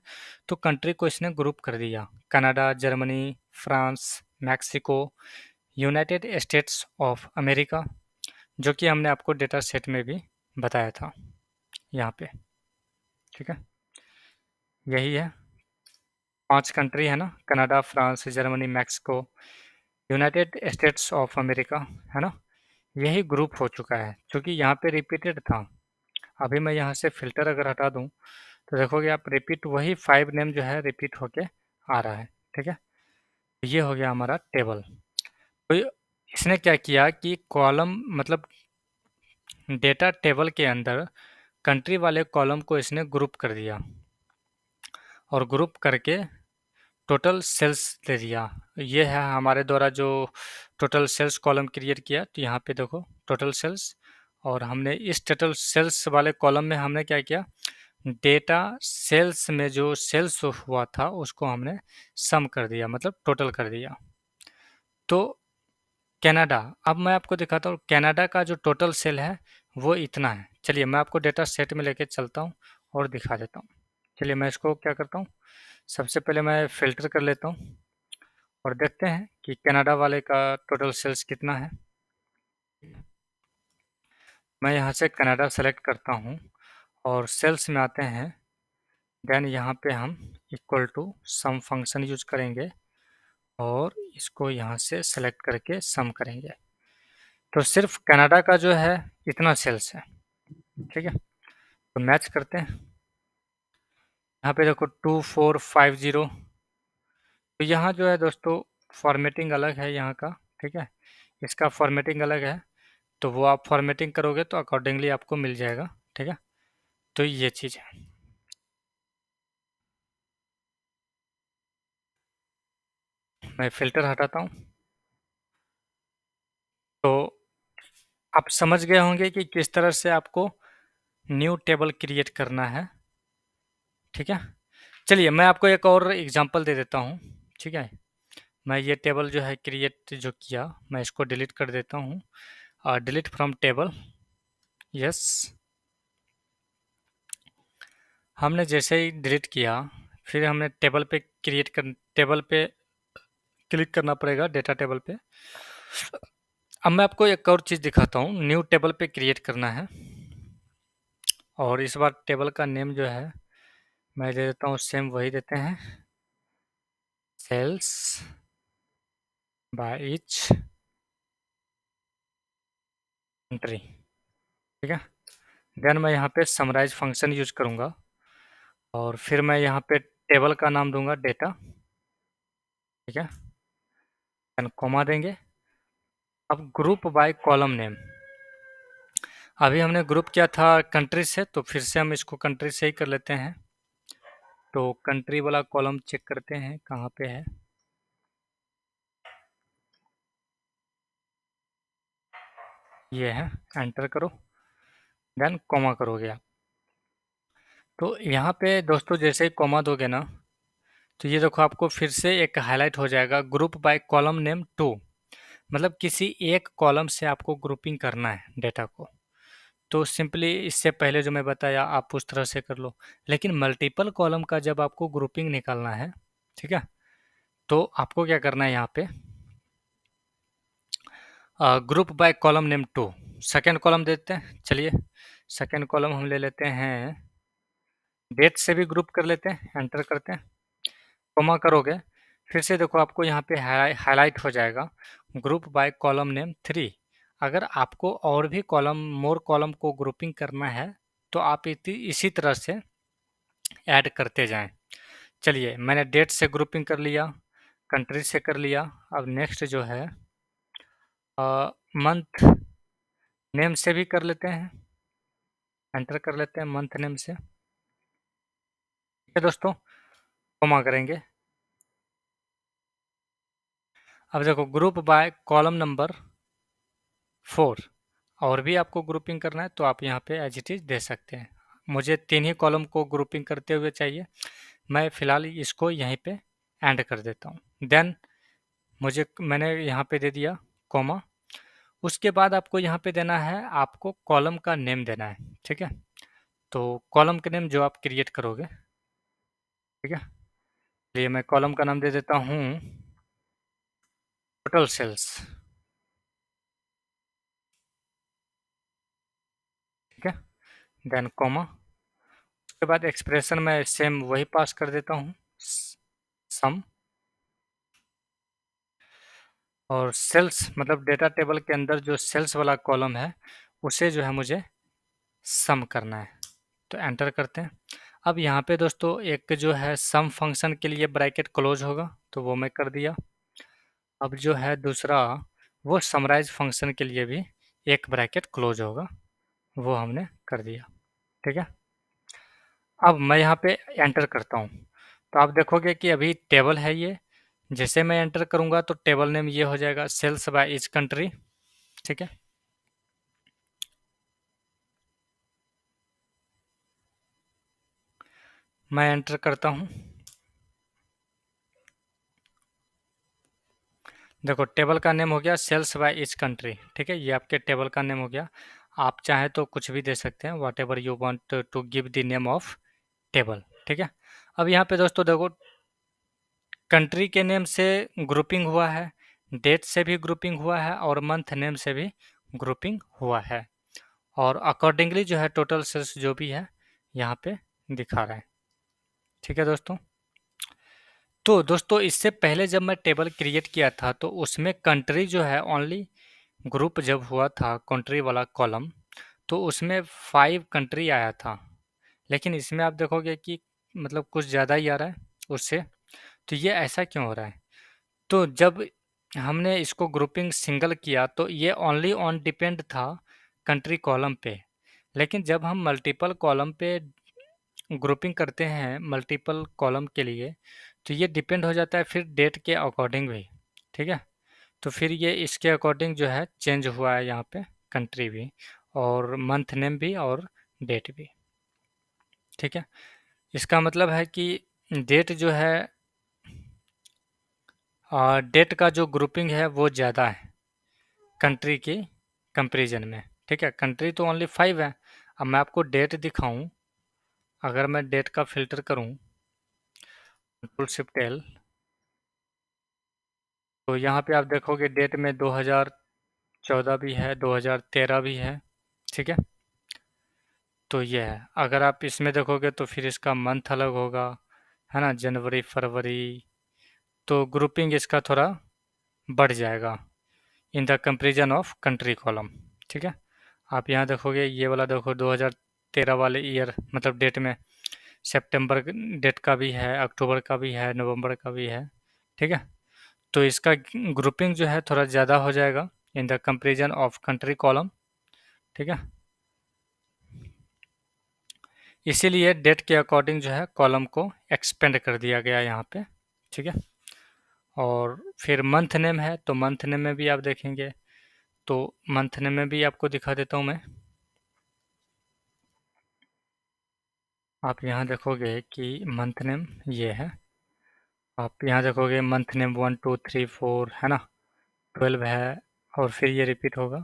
तो कंट्री को इसने ग्रुप कर दिया, Canada, Germany, France, Mexico, United States of America, जो कि हमने आपको डेटा सेट में भी बताया था यहाँ पे। ठीक है, यही है, 5 कंट्री है ना, Canada, France, Germany, Mexico, United States of America, है ना, यही ग्रुप हो चुका है क्योंकि यहाँ पे रिपीटेड था। अभी मैं यहाँ से फिल्टर अगर हटा दूँ तो देखोगे आप रिपीट वही 5 नेम जो है रिपीट होके आ रहा है। ठीक है, ये हो गया हमारा टेबल। तो इसने क्या किया कि कॉलम मतलब डेटा टेबल के अंदर कंट्री वाले कॉलम को इसने ग्रुप कर दिया, और ग्रुप करके टोटल सेल्स दे दिया। ये है हमारे द्वारा जो टोटल सेल्स कॉलम क्रिएट किया। तो यहाँ पे देखो टोटल सेल्स, और हमने इस टोटल सेल्स वाले कॉलम में हमने क्या किया, डेटा सेल्स में जो सेल्स हुआ था उसको हमने सम कर दिया, मतलब टोटल कर दिया। तो कनाडा, अब मैं आपको दिखाता हूँ कनाडा का जो टोटल सेल है वो इतना है। चलिए मैं आपको डेटा सेट में लेके चलता हूँ और दिखा देता हूँ। चलिए मैं इसको क्या करता हूँ, सबसे पहले मैं फ़िल्टर कर लेता हूँ और देखते हैं कि कनाडा वाले का टोटल सेल्स कितना है। मैं यहाँ से कनाडा सेलेक्ट करता हूँ और सेल्स में आते हैं। देन यहाँ पे हम equal to sum function use करेंगे और इसको यहाँ से सेलेक्ट करके सम करेंगे। तो सिर्फ कनाडा का जो है इतना सेल्स है, ठीक है। तो मैच करते हैं। यहाँ पे देखो 2450। तो यहाँ जो है दोस्तों फॉर्मेटिंग अलग है यहाँ का, ठीक है। इसका फॉर्मेटिंग अलग है, तो वो आप फॉर्मेटिंग करोगे तो अकॉर्डिंगली आपको मिल जाएगा, ठीक है। तो ये चीज़ है। मैं फ़िल्टर हटाता हूँ। तो आप समझ गए होंगे कि किस तरह से आपको न्यू टेबल क्रिएट करना है, ठीक है। चलिए मैं आपको एक और एग्जांपल दे देता हूँ, ठीक है। मैं ये टेबल जो है क्रिएट जो किया, मैं इसको डिलीट कर देता हूँ। Delete from table, yes. हमने जैसे ही डिलीट किया, फिर हमने टेबल पे क्लिक करना पड़ेगा, डेटा टेबल पे। अब मैं आपको एक और चीज़ दिखाता हूँ। न्यू टेबल पे क्रिएट करना है और इस बार टेबल का नेम जो है मैं दे देता हूँ, सेम वही देते हैं, सेल्स बाय ईच कंट्री, ठीक है। देन मैं यहाँ पे समराइज फंक्शन यूज करूँगा और फिर मैं यहाँ पे टेबल का नाम दूंगा डेटा, ठीक है। देन कॉमा देंगे। अब ग्रुप बाय कॉलम नेम, अभी हमने ग्रुप किया था कंट्री से, तो फिर से हम इसको कंट्री से ही कर लेते हैं। तो कंट्री वाला कॉलम चेक करते हैं कहाँ पे है। ये है, एंटर करो, देन कॉमा करोगे आप। तो यहाँ पे दोस्तों जैसे ही कॉमा दोगे ना, तो ये देखो आपको फिर से एक हाईलाइट हो जाएगा, group by column name two. मतलब किसी एक कॉलम से आपको ग्रुपिंग करना है डेटा को। तो सिंपली इससे पहले जो मैं बताया आप उस तरह से कर लो। लेकिन मल्टीपल कॉलम का जब आपको ग्रुपिंग निकालना है, ठीक है, तो आपको क्या करना है यहाँ पे, group by column name two, second column देते हैं। चलिए सेकेंड कॉलम हम ले लेते हैं, डेट से भी ग्रुप कर लेते हैं, एंटर करते हैं, कोमा करोगे, फिर से देखो आपको यहाँ पे हाईलाइट हो जाएगा, group by column name three. अगर आपको और भी मोर कॉलम को ग्रुपिंग करना है तो आप इसी तरह से ऐड करते जाएं। चलिए मैंने डेट से ग्रुपिंग कर लिया, कंट्री से कर लिया। अब नेक्स्ट जो है मंथ नेम से भी कर लेते हैं, एंटर कर लेते हैं मंथ नेम से, ठीक है दोस्तों। कोमा करेंगे। अब देखो ग्रुप बाय कॉलम नंबर 4, और भी आपको ग्रुपिंग करना है तो आप यहाँ पे एज इट इज़ दे सकते हैं। मुझे 3 ही कॉलम को ग्रुपिंग करते हुए चाहिए, मैं फ़िलहाल इसको यहीं पे एंड कर देता हूँ। देन मैंने यहाँ पे दे दिया कॉमा। उसके बाद आपको यहाँ पे देना है, आपको कॉलम का नेम देना है, ठीक है। तो कॉलम का नेम जो आप क्रिएट करोगे, ठीक है। चलिए मैं कॉलम का नाम दे देता हूँ टोटल सेल्स, ठीक है। देन कॉमा, उसके बाद एक्सप्रेशन में सेम वही पास कर देता हूँ, सम। और सेल्स मतलब डेटा टेबल के अंदर जो सेल्स वाला कॉलम है उसे जो है मुझे सम करना है, तो एंटर करते हैं। अब यहाँ पे दोस्तों एक जो है सम फंक्शन के लिए ब्रैकेट क्लोज होगा, तो वो मैं कर दिया। अब जो है दूसरा, वो समराइज फंक्शन के लिए भी एक ब्रैकेट क्लोज होगा, वो हमने कर दिया, ठीक है। अब मैं यहाँ पे एंटर करता हूँ, तो आप देखोगे कि अभी टेबल है ये। जैसे मैं एंटर करूँगा तो टेबल नेम ये हो जाएगा, सेल्स बाय ईच कंट्री, ठीक है। मैं एंटर करता हूँ, देखो टेबल का नेम हो गया सेल्स बाय ईच कंट्री, ठीक है। ये आपके टेबल का नेम हो गया। आप चाहें तो कुछ भी दे सकते हैं, whatever you want to give the name of table, ठीक है। अब यहाँ पे दोस्तों देखो कंट्री के नेम से ग्रुपिंग हुआ है, डेट से भी ग्रुपिंग हुआ है और मंथ नेम से भी ग्रुपिंग हुआ है, और अकॉर्डिंगली जो है टोटल सेल्स जो भी है यहाँ पे दिखा रहा है। ठीक है दोस्तों। तो दोस्तों इससे पहले जब मैं टेबल क्रिएट किया था तो उसमें कंट्री जो है ओनली ग्रुप जब हुआ था कंट्री वाला कॉलम, तो उसमें 5 कंट्री आया था। लेकिन इसमें आप देखोगे कि मतलब कुछ ज़्यादा ही आ रहा है उससे। तो ये ऐसा क्यों हो रहा है? तो जब हमने इसको ग्रुपिंग सिंगल किया तो ये ओनली ऑन डिपेंड था कंट्री कॉलम पे। लेकिन जब हम मल्टीपल कॉलम पे ग्रुपिंग करते हैं मल्टीपल कॉलम के लिए, तो ये डिपेंड हो जाता है फिर डेट के अकॉर्डिंग भी। ठीक है। तो फिर ये इसके अकॉर्डिंग जो है चेंज हुआ है यहाँ पे, कंट्री भी और मंथ नेम भी और डेट भी। ठीक है। इसका मतलब है कि डेट जो है डेट का जो ग्रुपिंग है वो ज़्यादा है कंट्री की कंपैरिजन में। ठीक है। कंट्री तो ओनली 5 है। अब मैं आपको डेट दिखाऊं, अगर मैं डेट का फिल्टर करूं कंट्रोल शिफ्ट एल, तो यहाँ पे आप देखोगे डेट में 2014 भी है, 2013 भी है। ठीक है। तो ये है। अगर आप इसमें देखोगे तो फिर इसका मंथ अलग होगा, है ना, जनवरी फरवरी। तो ग्रुपिंग इसका थोड़ा बढ़ जाएगा in the comparison of country column. ठीक है। आप यहाँ देखोगे ये वाला देखो 2013 वाले ईयर मतलब डेट में सितंबर डेट का भी है, अक्टूबर का भी है, नवंबर का भी है। ठीक है। तो इसका ग्रुपिंग जो है थोड़ा ज़्यादा हो जाएगा in the comparison of country column. ठीक है। इसीलिए डेट के अकॉर्डिंग जो है कॉलम को एक्सपेंड कर दिया गया यहाँ पे। ठीक है। और फिर मंथ नेम है तो मंथ नेम में भी आप देखेंगे, तो मंथ नेम में भी आपको दिखा देता हूँ मैं। आप यहाँ देखोगे कि मंथ नेम ये है। आप यहाँ देखोगे मंथ नेम 1 2 3 4 है ना, 12 है, और फिर ये रिपीट होगा।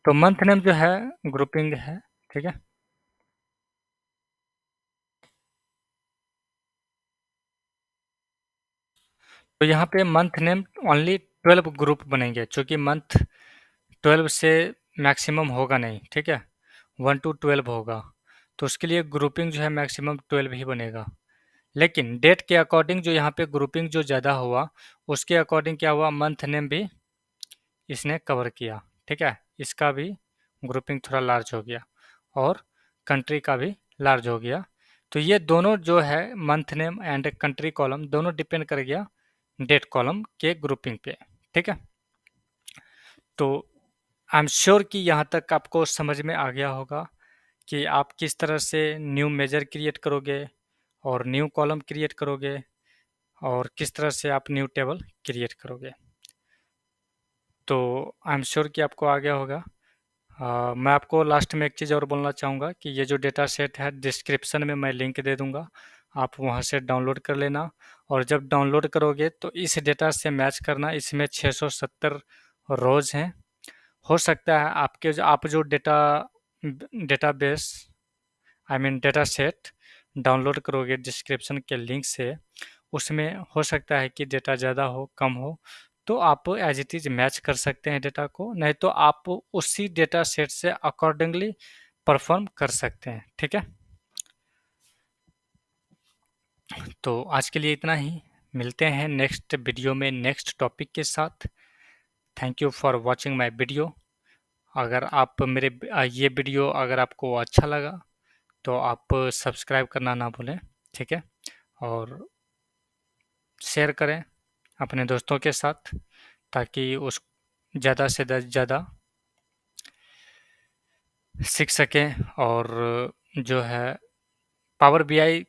तो मंथ नेम जो है ग्रुपिंग है। ठीक है। तो यहाँ पे मंथ नेम ओनली 12 ग्रुप बनेंगे, क्योंकि मंथ 12 से मैक्सिमम होगा नहीं। ठीक है। 1 to 12 होगा, तो उसके लिए ग्रुपिंग जो है मैक्सिमम 12 ही बनेगा। लेकिन डेट के अकॉर्डिंग जो यहाँ पे ग्रुपिंग जो ज़्यादा हुआ उसके अकॉर्डिंग क्या हुआ, मंथ नेम भी इसने कवर किया। ठीक है। इसका भी ग्रुपिंग थोड़ा लार्ज हो गया और कंट्री का भी लार्ज हो गया। तो ये दोनों जो है month name and country column दोनों डिपेंड कर गया डेट कॉलम के ग्रुपिंग पे। ठीक है। तो आई एम श्योर कि यहाँ तक आपको समझ में आ गया होगा कि आप किस तरह से न्यू मेजर क्रिएट करोगे और न्यू कॉलम क्रिएट करोगे और किस तरह से आप न्यू टेबल क्रिएट करोगे। तो आई एम श्योर कि आपको आ गया होगा। मैं आपको लास्ट में एक चीज़ और बोलना चाहूँगा कि ये जो डेटा सेट है डिस्क्रिप्शन में मैं लिंक दे दूँगा, आप वहाँ से डाउनलोड कर लेना। और जब डाउनलोड करोगे तो इस डेटा से मैच करना, इसमें 670 रोज़ हैं। हो सकता है आपके जो आप जो database I mean data set download करोगे डिस्क्रिप्शन के लिंक से, उसमें हो सकता है कि डेटा ज़्यादा हो कम हो, तो आप एज इट इज़ मैच कर सकते हैं डेटा को, नहीं तो आप उसी डेटा सेट से अकॉर्डिंगली परफॉर्म कर सकते हैं। ठीक है। तो आज के लिए इतना ही, मिलते हैं नेक्स्ट वीडियो में नेक्स्ट टॉपिक के साथ। Thank you for watching my video. अगर आप ये वीडियो अगर आपको अच्छा लगा तो आप सब्सक्राइब करना ना भूलें। ठीक है। और शेयर करें अपने दोस्तों के साथ, ताकि उस ज़्यादा से ज़्यादा सीख सकें और जो है पावर बीआई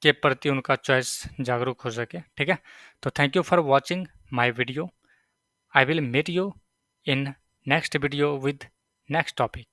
के प्रति उनका चॉइस जागरूक हो सके। ठीक है। तो thank you for watching my video. I will meet you in next video with next topic.